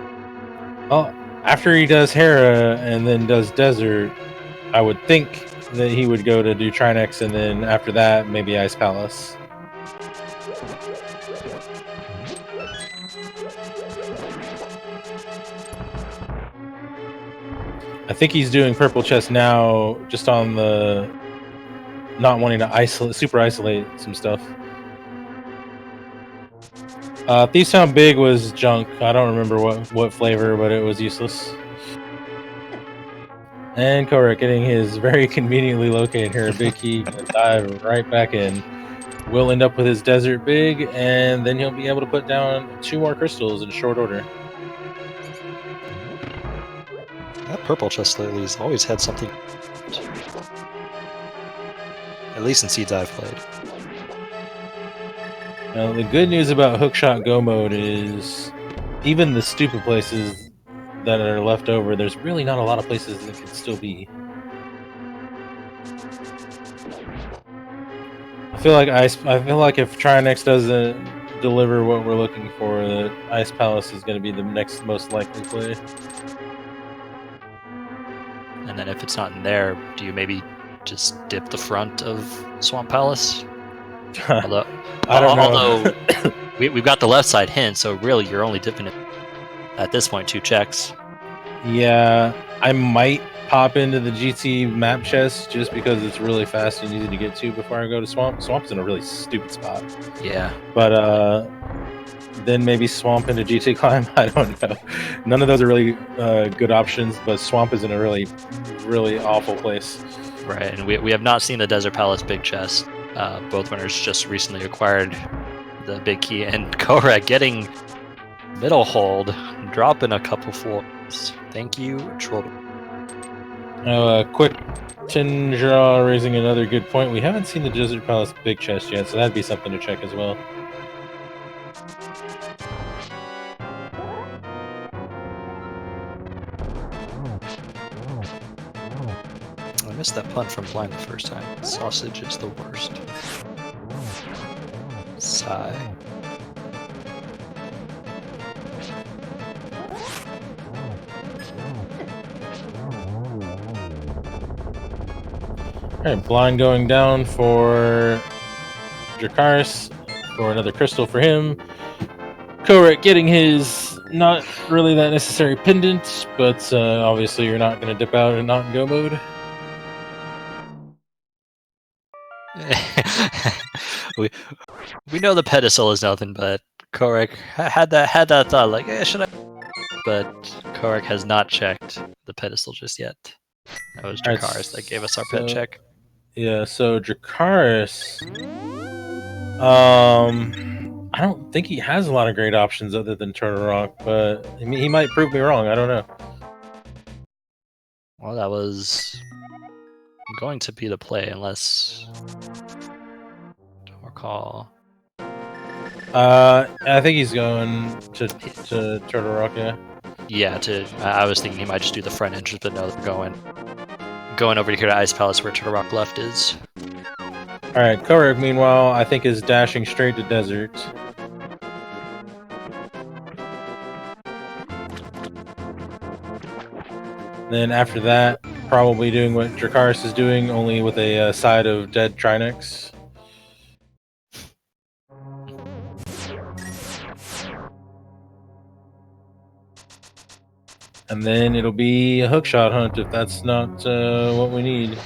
Well, after he does Hera and then does Desert, I would think that he would go to do Trinex, and then after that, maybe Ice Palace. I think he's doing purple chest now, just on the not wanting to super isolate some stuff. Thieves Town Big was junk. I don't remember what flavor, but it was useless. And Kohrek getting his very conveniently located here, big key, gonna dive right back in. Will end up with his Desert Big, and then he'll be able to put down 2 more crystals in short order. That purple chest lately has always had something. At least in Seeds I've played. Now, the good news about hookshot go mode is even the stupid places that are left over, there's really not a lot of places that can still be. I feel like if Trinex doesn't deliver what we're looking for, that Ice Palace is going to be the next most likely play. And then if it's not in there, do you maybe just dip the front of Swamp Palace? Although, I don't know. Although we've got the left side hint, so really you're only dipping it at this point 2 checks. Yeah, I might pop into the GT map chest just because it's really fast and easy to get to before I go to Swamp. Swamp's in a really stupid spot. Yeah. But then maybe Swamp into GT Climb. I don't know. None of those are really good options, but Swamp is in a really, really awful place. Right, and we have not seen the Desert Palace big chest. Both winners just recently acquired the big key, and Kohrek getting middle hold, dropping a couple floors. Thank you, Troll. Quick Tindraw raising another good point. We haven't seen the Desert Palace big chest yet, so that'd be something to check as well. I missed that punt from Blind the first time. Sausage is the worst. Sigh. Alright, Blind going down for Dracarys for another crystal for him. Kohrek getting his not really that necessary pendant, but obviously you're not going to dip out and not in go mode. we know the pedestal is nothing, but Kohrek had that thought like, should I? But Kohrek has not checked the pedestal just yet. That was Dracarys that gave us our pet check. Yeah, so Dracarys, I don't think he has a lot of great options other than Turtle Rock, but I mean, he might prove me wrong. I don't know. Well, that was going to be the play, unless don't recall. I think he's going to Turtle Rock. Yeah. Yeah, I was thinking he might just do the front entrance, but no, they're going over here to Ice Palace where Turtle Rock left is. All right, Kohrek, meanwhile, I think is dashing straight to Desert. Then after that, probably doing what Dracarys is doing, only with a side of dead Trinex. And then it'll be a hookshot hunt if that's not what we need.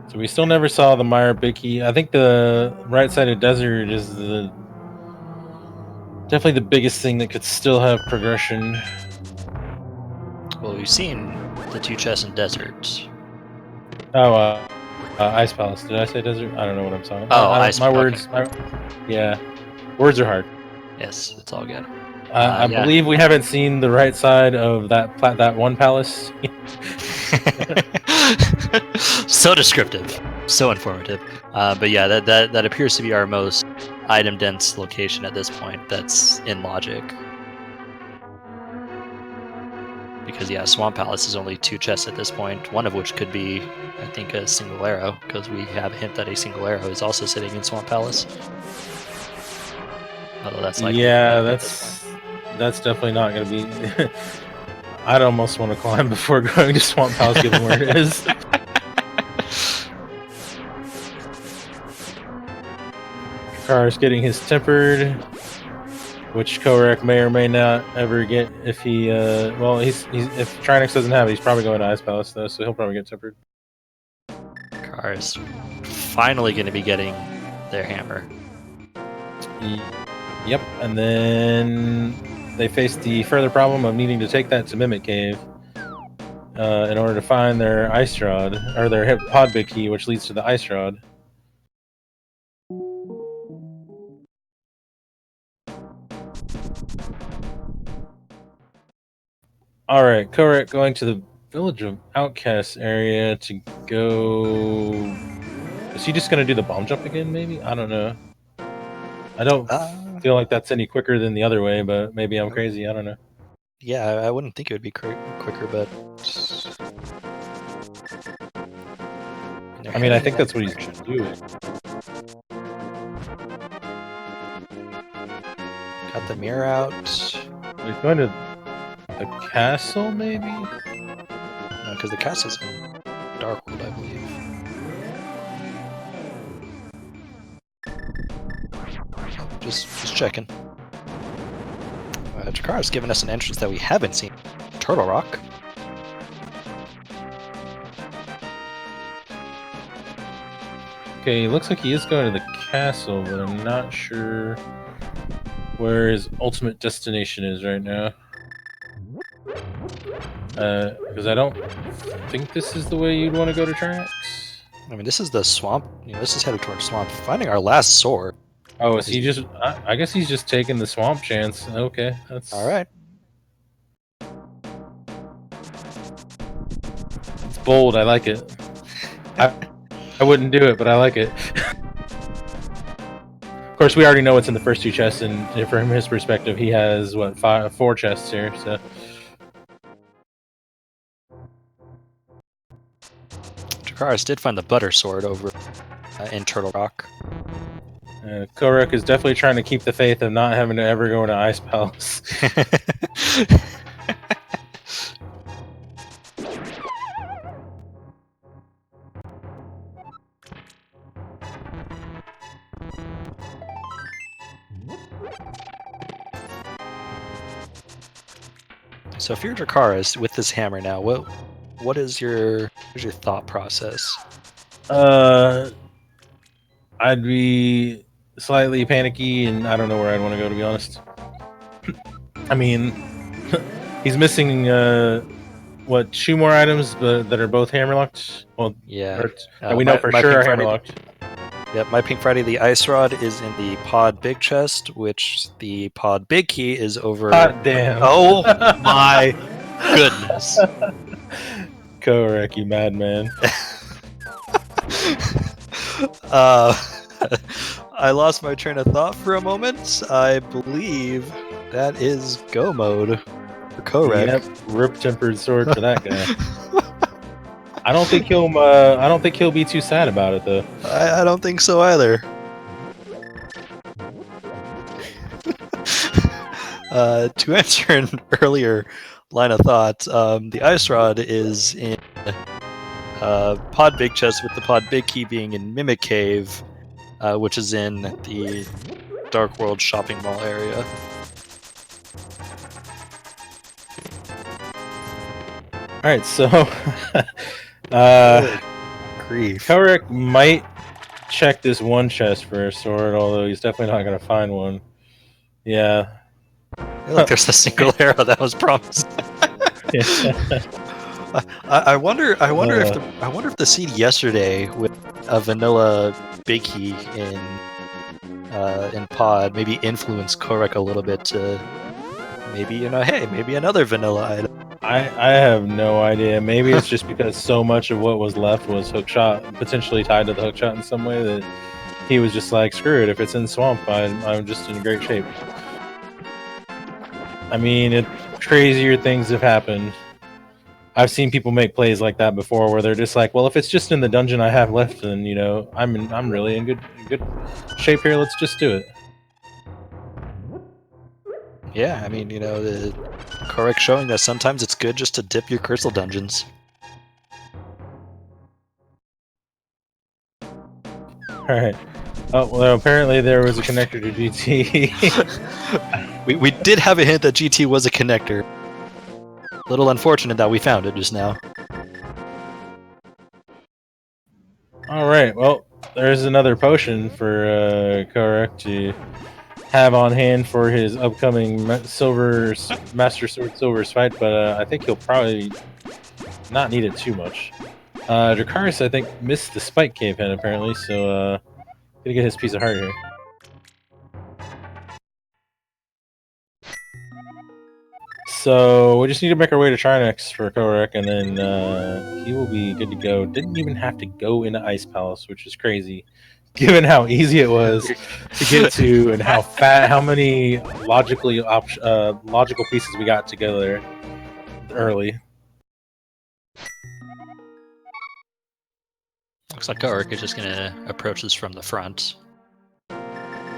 So we still never saw the Meyer Bicky. I think the right side of Desert is definitely the biggest thing that could still have progression. Well, we've seen the 2 chests in Desert. Oh, Ice Palace. Did I say Desert? I don't know what I'm saying. Oh, Ice my Palace. words. Yeah, words are hard. Yes, it's all good. I believe we haven't seen the right side of that one palace. So descriptive, so informative. But yeah, that appears to be our most item dense location at this point. That's in logic. Because yeah, Swamp Palace is only 2 chests at this point, one of which could be, I think, a single arrow, because we have a hint that a single arrow is also sitting in Swamp Palace. Although that's like that's definitely not going to be. I'd almost want to climb before going to Swamp Palace, given where it is. Dracarys getting his tempered, which Kohrek may or may not ever get if he. Well, he's if Trinex doesn't have it, he's probably going to Ice Palace though, so he'll probably get tempered. Dracarys finally going to be getting their hammer. Yep, and then they face the further problem of needing to take that to Mimic Cave in order to find their Ice Rod, or their Pod Big Key, which leads to the Ice Rod. Alright, Kohrek going to the Village of Outcasts area to go... Is he just going to do the bomb jump again, maybe? I don't know. I don't feel like that's any quicker than the other way, but maybe I'm crazy. I don't know. Yeah, I wouldn't think it would be quicker, but... I mean, I think that's what he's doing. Got the mirror out. He's going to the castle, maybe? No, because the castle's in Darkworld, I believe. Just checking. Dracarys giving us an entrance that we haven't seen. Turtle Rock. Okay, looks like he is going to the castle, but I'm not sure where his ultimate destination is right now. Because I don't think this is the way you'd want to go to Trinex. I mean, this is the swamp. This is headed towards swamp. Finding our last sword. Oh, is he just... I guess he's just taking the swamp chance. Okay, that's... Alright. It's bold, I like it. I wouldn't do it, but I like it. Of course, we already know what's in the first 2 chests, and from his perspective, he has, what, 4 chests here, so... Dracarys did find the butter sword over in Turtle Rock. Kohrek is definitely trying to keep the faith of not having to ever go into Ice Palace. So if you're Dracarys with this hammer now, what is your thought process? I'd be slightly panicky, and I don't know where I'd want to go, to be honest. I mean, he's missing what 2 more items that are both hammerlocked? Well, Yeah. that we know for my sure Pink are Friday- hammerlocked. Yep, my Pink Friday, the Ice Rod is in the Pod Big Chest, which the Pod Big Key is over. Hot damn! Oh my goodness! Kohrek, you madman. I lost my train of thought for a moment. I believe that is go mode for Kohrek. Yep, rip-tempered sword for that guy. I don't think he'll be too sad about it though. I don't think so either. To answer an earlier line of thought, the Ice Rod is in Pod Big Chest, with the Pod Big Key being in Mimic Cave, which is in the Dark World shopping mall area. All right, so Grief. Kohrek might check this one chest for a sword, although he's definitely not going to find one. Yeah. Hey, look, there's a single arrow that was promised. I wonder if the seed yesterday with a vanilla big key in pod maybe influenced Kohrek a little bit to maybe maybe another vanilla item. I have no idea. Maybe it's just because so much of what was left was hookshot, potentially tied to the hookshot in some way, that he was just like, screw it, if it's in swamp, I'm just in great shape. I mean, crazier things have happened. I've seen people make plays like that before, where they're just like, well, if it's just in the dungeon I have left, then I'm really in good shape here. Let's just do it. Yeah, I mean, the Kohrek showing that sometimes it's good just to dip your Crystal dungeons. Alright. Oh, well, apparently there was a connector to GT. we did have a hint that GT was a connector. Little unfortunate that we found it just now. Alright, well, there's another potion for Kohrek to have on hand for his upcoming Master Sword Silver's fight, but I think he'll probably not need it too much. Dracarys, I think, missed the Spike Cave Hen, apparently, so gonna get his piece of heart here. So we just need to make our way to Trinex for Kohrek, and then he will be good to go. Didn't even have to go into Ice Palace, which is crazy, given how easy it was to get to and how many logical pieces we got together early. Looks like Kohrek is just gonna approach this from the front,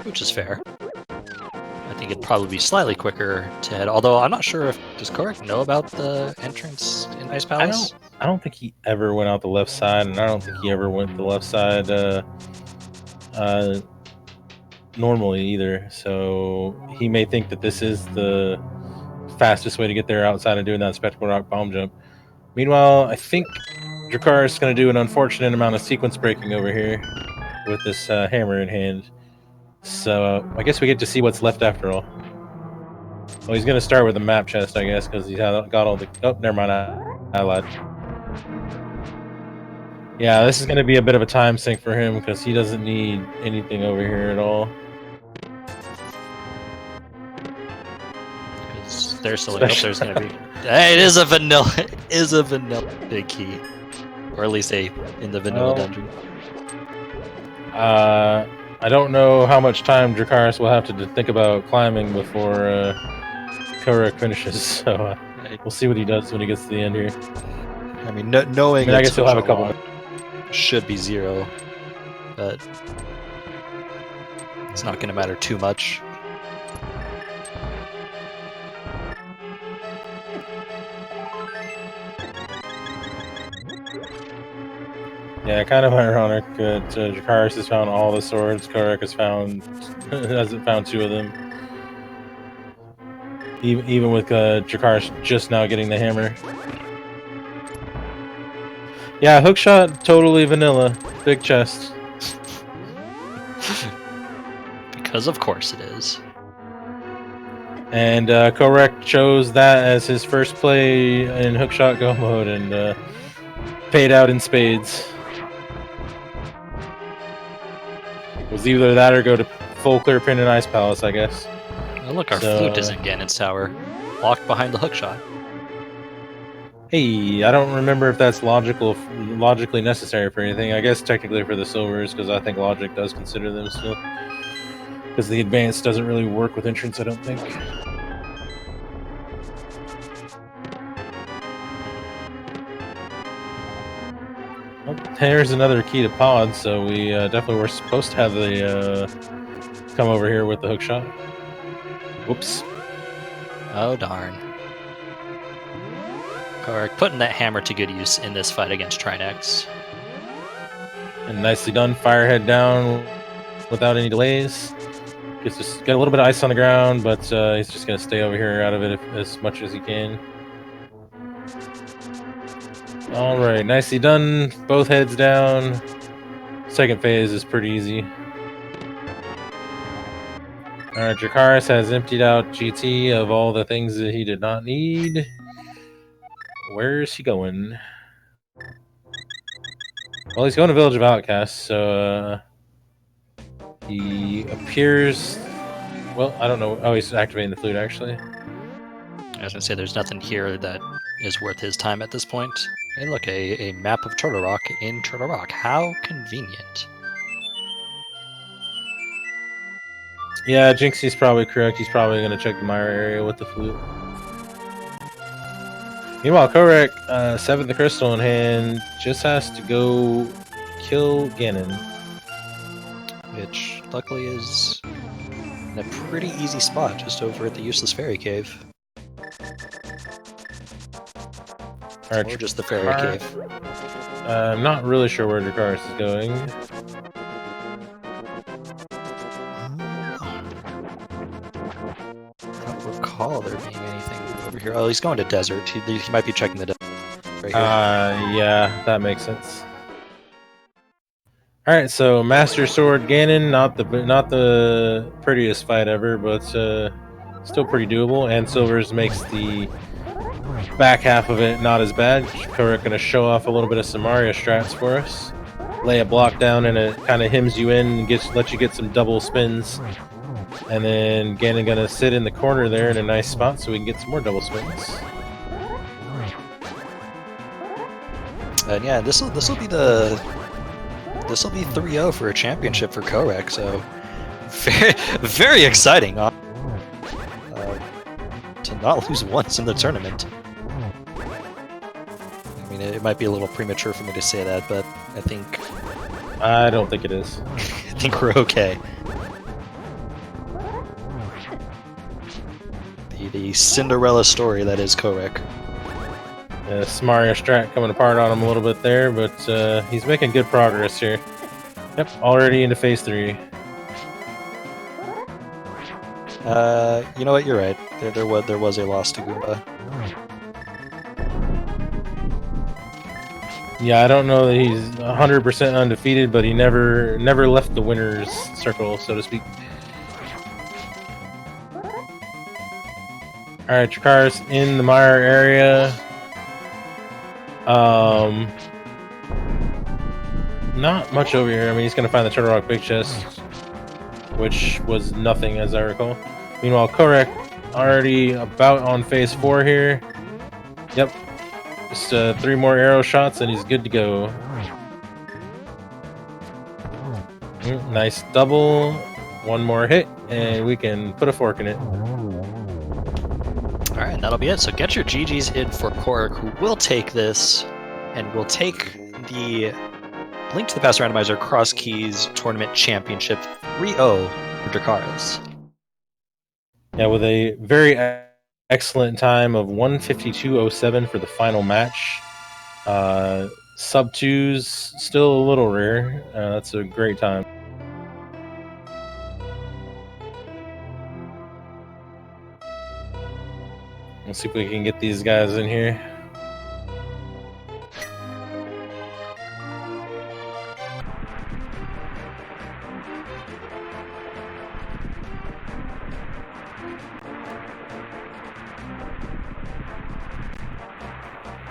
which is fair. I think it'd probably be slightly quicker to head. Although I'm not sure does Kohrek know about the entrance in Ice Palace? I don't think he ever went out the left side, and I don't think he ever went the left side normally either. So he may think that this is the fastest way to get there outside of doing that Spectacle Rock bomb jump. Meanwhile, I think Dracarys is going to do an unfortunate amount of sequence breaking over here with this hammer in hand. So I guess we get to see what's left after all. Well, he's going to start with the map chest, I guess, because he's got all the... Oh, never mind. I lied. Yeah, this is going to be a bit of a time sink for him because he doesn't need anything over here at all. Because there's going to be... Hey, it is a vanilla big key. Or at least in the vanilla dungeon. I don't know how much time Dracarys will have to think about climbing before Kohrek finishes, so we'll see what he does when he gets to the end here. I mean, knowing I guess he'll have a couple. Should be 0, but it's not going to matter too much. Yeah, kind of ironic that Dracarys has found all the swords. Kohrek hasn't found 2 of them. Even with Dracarys just now getting the hammer. Yeah, hookshot, totally vanilla. Big chest. Because of course it is. And Kohrek chose that as his first play in hookshot go mode and paid out in spades. It was either that or go to full clear pin and ice palace, I guess. Oh, look, our flute is in Ganon's tower, locked behind the hookshot. Hey, I don't remember if that's logically necessary for anything. I guess technically for the silvers, because I think logic does consider them still. Because the advanced doesn't really work with entrance, I don't think. Well, there's another key to pod, so we definitely were supposed to have the come over here with the hookshot. Whoops. Oh, darn. Kohrek putting that hammer to good use in this fight against Trinex. And nicely done. Firehead down without any delays. Gets just got a little bit of ice on the ground, but he's just going to stay over here out of it as much as he can. All right, nicely done. Both heads down. Second phase is pretty easy. All right, Dracarys has emptied out GT of all the things that he did not need. Where is he going? Well, he's going to Village of Outcasts, so he appears... Well, I don't know. Oh, he's activating the flute, actually. I was going to say, there's nothing here that is worth his time at this point. Hey, look, a map of Turtle Rock in Turtle Rock. How convenient. Yeah, Jinxie's probably correct. He's probably going to check the Myra area with the flute. Meanwhile, Kohrek, 7th crystal in hand, just has to go kill Ganon. Which, luckily, is in a pretty easy spot, just over at the Useless Fairy Cave. Or just the Fairy Cave. I'm not really sure where Dracarys is going. I don't recall there being anything over here. Oh, he's going to desert. He might be checking the desert right here. Yeah, that makes sense. All right, so Master Sword Ganon, not the prettiest fight ever, but still pretty doable. And Silvers makes the back half of it not as bad. Kohrek gonna show off a little bit of Samaria strats for us. Lay a block down and it kind of hems you in and lets you get some double spins. And then Ganon gonna sit in the corner there in a nice spot so we can get some more double spins. And yeah, this will be 3-0 for a championship for Kohrek, so very, very exciting to not lose once in the tournament. I mean, it might be a little premature for me to say that, but I don't think it is. I think we're okay. The Cinderella story that is Kohrek. Samaria strat coming apart on him a little bit there, but he's making good progress here. Yep, already into phase 3. You know what? You're right. There was a loss to Goomba. Yeah, I don't know that he's 100% undefeated, but he never left the winner's circle, so to speak. All right, Dracarys in the Mire area. Not much over here. I mean, he's going to find the Turtle Rock Big Chest, which was nothing, as I recall. Meanwhile, Kohrek already about on phase 4 here. Yep. Just 3 more arrow shots, and he's good to go. Nice double. 1 more hit, and we can put a fork in it. Alright, that'll be it. So get your GG's in for Kohrek, who will take this, and will take the Link to the Past Randomizer Cross Keys Tournament Championship 3-0 for Dracarys. Yeah, with a very excellent time of 152.07 for the final match. Sub 2's still a little rare. That's a great time. Let's see if we can get these guys in here.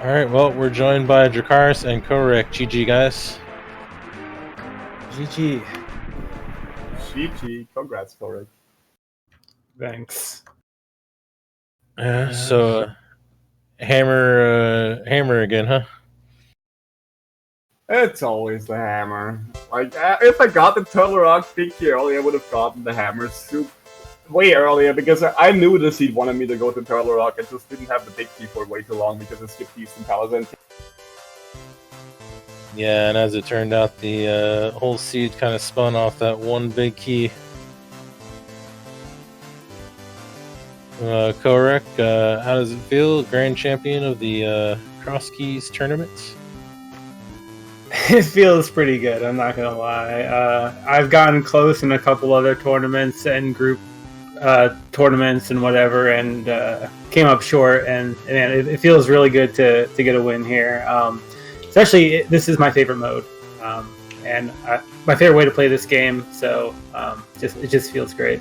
All right, well, we're joined by Dracarys and Kohrek. GG, guys. GG. GG. Congrats, Kohrek. Thanks. Yeah, so hammer again, huh? It's always the hammer. Like, if I got the Turtle Rock big key earlier, I would have gotten the hammer way earlier, because I knew the seed wanted me to go to Turtle Rock. I just didn't have the big key for way too long because I skipped Eastern Paladin. Yeah, and as it turned out, the whole seed kind of spun off that one big key. Kohrek, how does it feel? Grand champion of the Cross Keys tournament? It feels pretty good, I'm not gonna lie. I've gotten close in a couple other tournaments and group tournaments and whatever, and came up short, and it feels really good to get a win here. Especially, this is my favorite mode, and my favorite way to play this game, so it just feels great.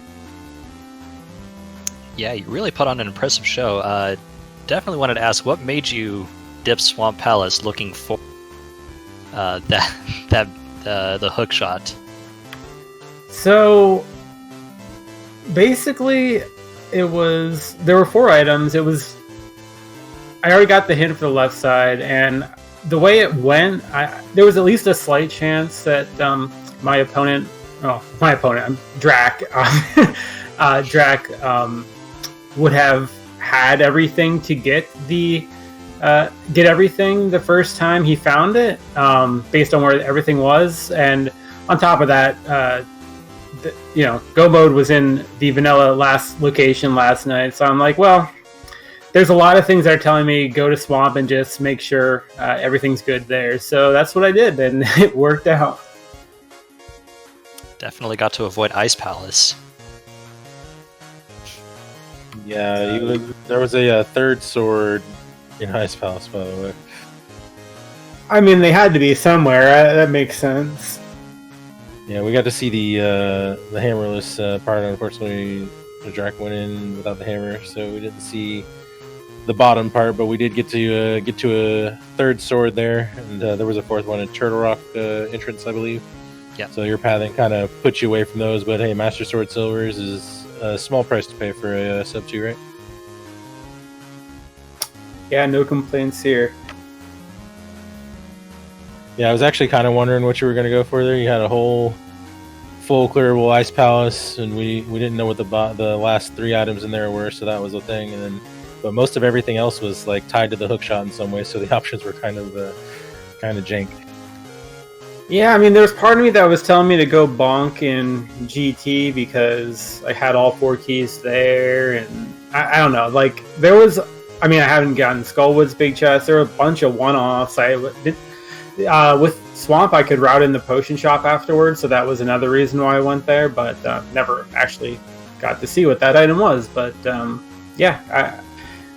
Yeah, you really put on an impressive show. Definitely wanted to ask, what made you dip Swamp Palace looking for the hook shot? So basically, there were 4 items. I already got the hint for the left side, and the way it went, there was at least a slight chance that my opponent, Drac, would have had everything to get everything the first time he found it, based on where everything was. And on top of that, Go Mode was in the vanilla last location last night, so I'm like, well, there's a lot of things that are telling me go to Swamp and just make sure everything's good there. So that's what I did, and it worked out. Definitely got to avoid Ice Palace. Yeah, there was a third sword in Ice Palace, by the way. I mean, they had to be somewhere. That makes sense. Yeah, we got to see the hammerless part. Unfortunately, the Drac went in without the hammer, so we didn't see the bottom part. But we did get to a third sword there, and there was a fourth one in Turtle Rock entrance, I believe. Yeah. So your pathing kind of puts you away from those. But hey, Master Sword Silvers is a small price to pay for a sub 2, right? Yeah, no complaints here. Yeah, I was actually kind of wondering what you were going to go for there. You had a whole full clearable Ice Palace, and we didn't know what the last 3 items in there were, so that was a thing. And then, but most of everything else was like tied to the hook shot in some way, so the options were kind of jank. Yeah, I mean, there was part of me that was telling me to go bonk in GT because I had all 4 keys there, and I don't know. Like, there was, I mean, I haven't gotten Skullwood's big chest. There were a bunch of one-offs. With Swamp, I could route in the potion shop afterwards, so that was another reason why I went there, but never actually got to see what that item was. But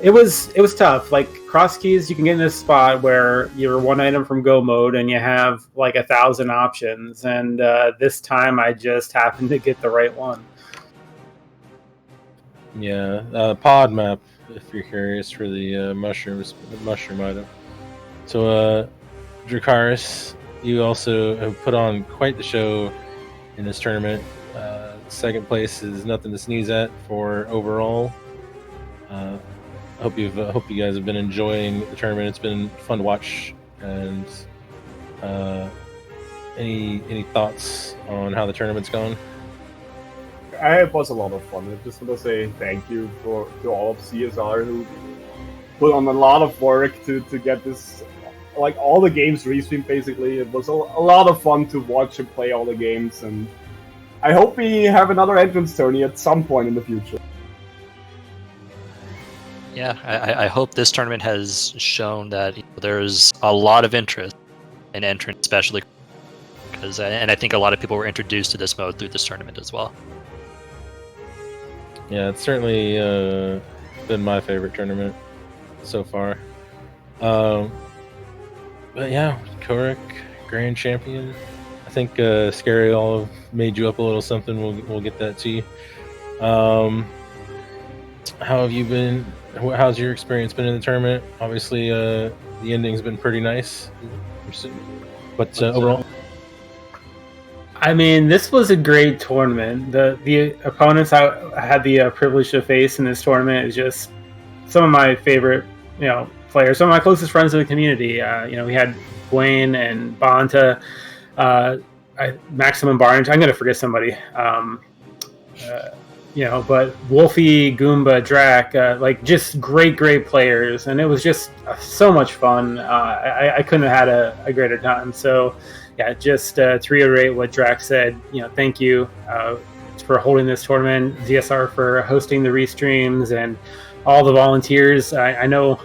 it was tough. Like, cross keys, you can get in this spot where you're 1 item from Go Mode and you have like 1,000 options, and this time I just happened to get the right one. Yeah, pod map, if you're curious, for the mushroom item. So, Dracarys, you also have put on quite the show in this tournament. Second place is nothing to sneeze at for overall. Hope you guys have been enjoying the tournament. It's been fun to watch. And any thoughts on how the tournament's going? It was a lot of fun. I just want to say thank you to all of CSR who put on a lot of work to get this, like, all the games restreamed. Basically, it was a lot of fun to watch and play all the games, and I hope we have another entrance tourney at some point in the future. Yeah, I hope this tournament has shown that there's a lot of interest in entrance, especially because, and I think a lot of people were introduced to this mode through this tournament as well. Yeah, it's certainly been my favorite tournament so far. But yeah, Kohrek, Grand Champion. I think Scary all made you up a little something. We'll get that to you. How have you been? How's your experience been in the tournament? Obviously, the ending's been pretty nice. But overall, I mean, this was a great tournament. The opponents I had the privilege to face in this tournament is just some of my favorite, players. Some of my closest friends in the community. We had Gwen and Bonta, Maximum Barnage. I'm going to forget somebody. But Wolfie, Goomba, Drac, just great players, and it was just so much fun. I couldn't have had a greater time. So, yeah, just to reiterate what Drac said, thank you for holding this tournament, ZSR for hosting the restreams, and all the volunteers. I know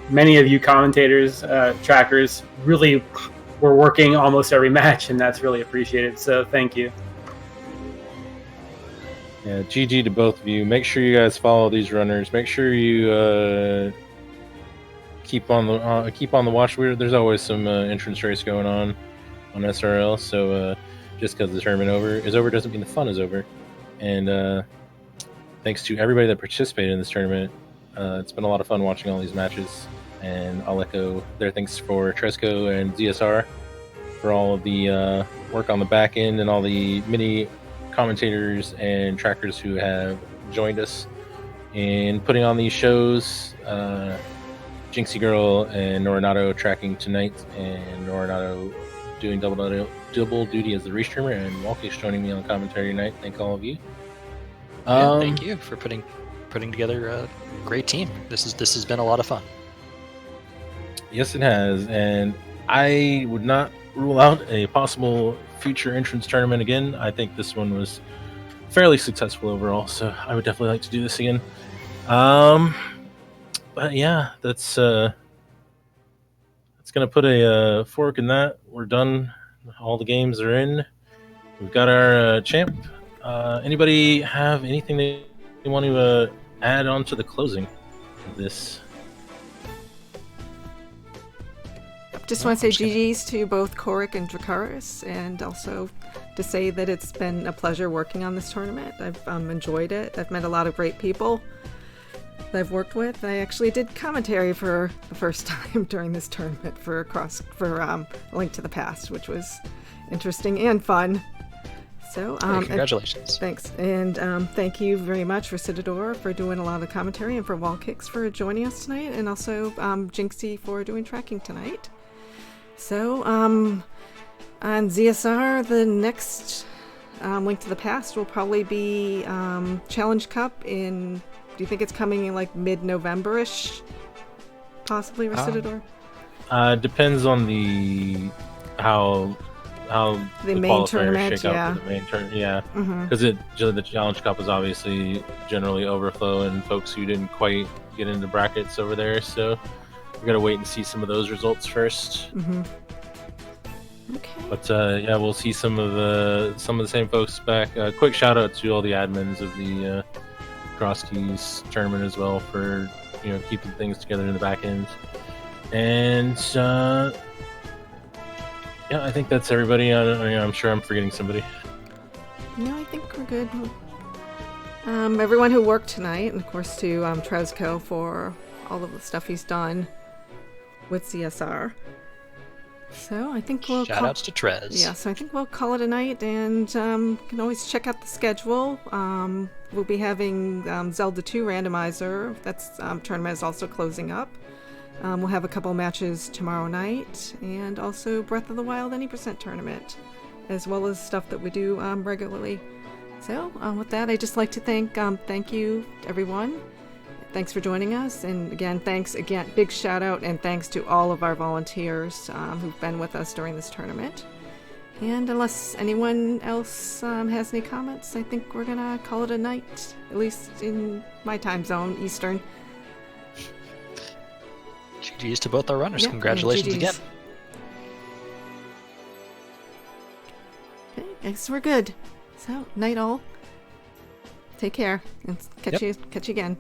many of you commentators, trackers, really were working almost every match, and that's really appreciated. So, thank you. Yeah, GG to both of you. Make sure you guys follow these runners. Make sure you keep on the watch. There's always some entrance race going on SRL. So just because the tournament is over doesn't mean the fun is over. And thanks to everybody that participated in this tournament. It's been a lot of fun watching all these matches. And I'll echo their thanks for Tresco and ZSR for all of the work on the back end and all the mini commentators and trackers who have joined us in putting on these shows. Jinxie Girl and Norinato tracking tonight, and Norinato doing double duty as the restreamer, and Walkish joining me on commentary tonight. Thank all of you. Thank you for putting together a great team. This has been a lot of fun. Yes, it has, and I would not rule out a possible future entrance tournament again. I think this one was fairly successful overall, so I would definitely like to do this again. But yeah, that's gonna put a fork in that. We're done. All the games are in. We've got our champ. Anybody have anything they want to add on to the closing of this? Just want to say GG's to both Kohrek and Dracarys, and also to say that it's been a pleasure working on this tournament. I've enjoyed it. I've met a lot of great people that I've worked with. I actually did commentary for the first time during this tournament for A Link to the Past, which was interesting and fun. So, congratulations. Thanks. And thank you very much for Citador for doing a lot of the commentary, and for Wallkicks for joining us tonight, and also Jinxie for doing tracking tonight. So, on ZSR, the next Link to the Past will probably be Challenge Cup in, do you think it's coming in like mid-November-ish? Possibly, Recidador? Depends on how the main tournament, yeah. The main tournament, because the Challenge Cup is obviously generally overflow and folks who didn't quite get into brackets over there, so we gotta wait and see some of those results first. Okay. But we'll see some of the same folks back. Quick shout out to all the admins of the Cross Keys tournament as well for keeping things together in the back end. And I think that's everybody. I'm sure I'm forgetting somebody. No, I think we're good. Everyone who worked tonight, and of course to Tresco for all of the stuff he's done with CSR. So I think we'll Shout-outs to Trez. Yeah, so I think we'll call it a night, and you can always check out the schedule. We'll be having Zelda 2 Randomizer. That's tournament is also closing up. We'll have a couple matches tomorrow night, and also Breath of the Wild Any % tournament, as well as stuff that we do regularly. So with that, I'd just like to thank you everyone. Thanks for joining us, and again, big shout out and thanks to all of our volunteers who've been with us during this tournament. And unless anyone else has any comments, I think we're gonna call it a night, at least in my time zone, Eastern. GG's to both our runners. Yeah, Congratulations again. Okay, I guess we're good. So, night all. Take care, and catch you again.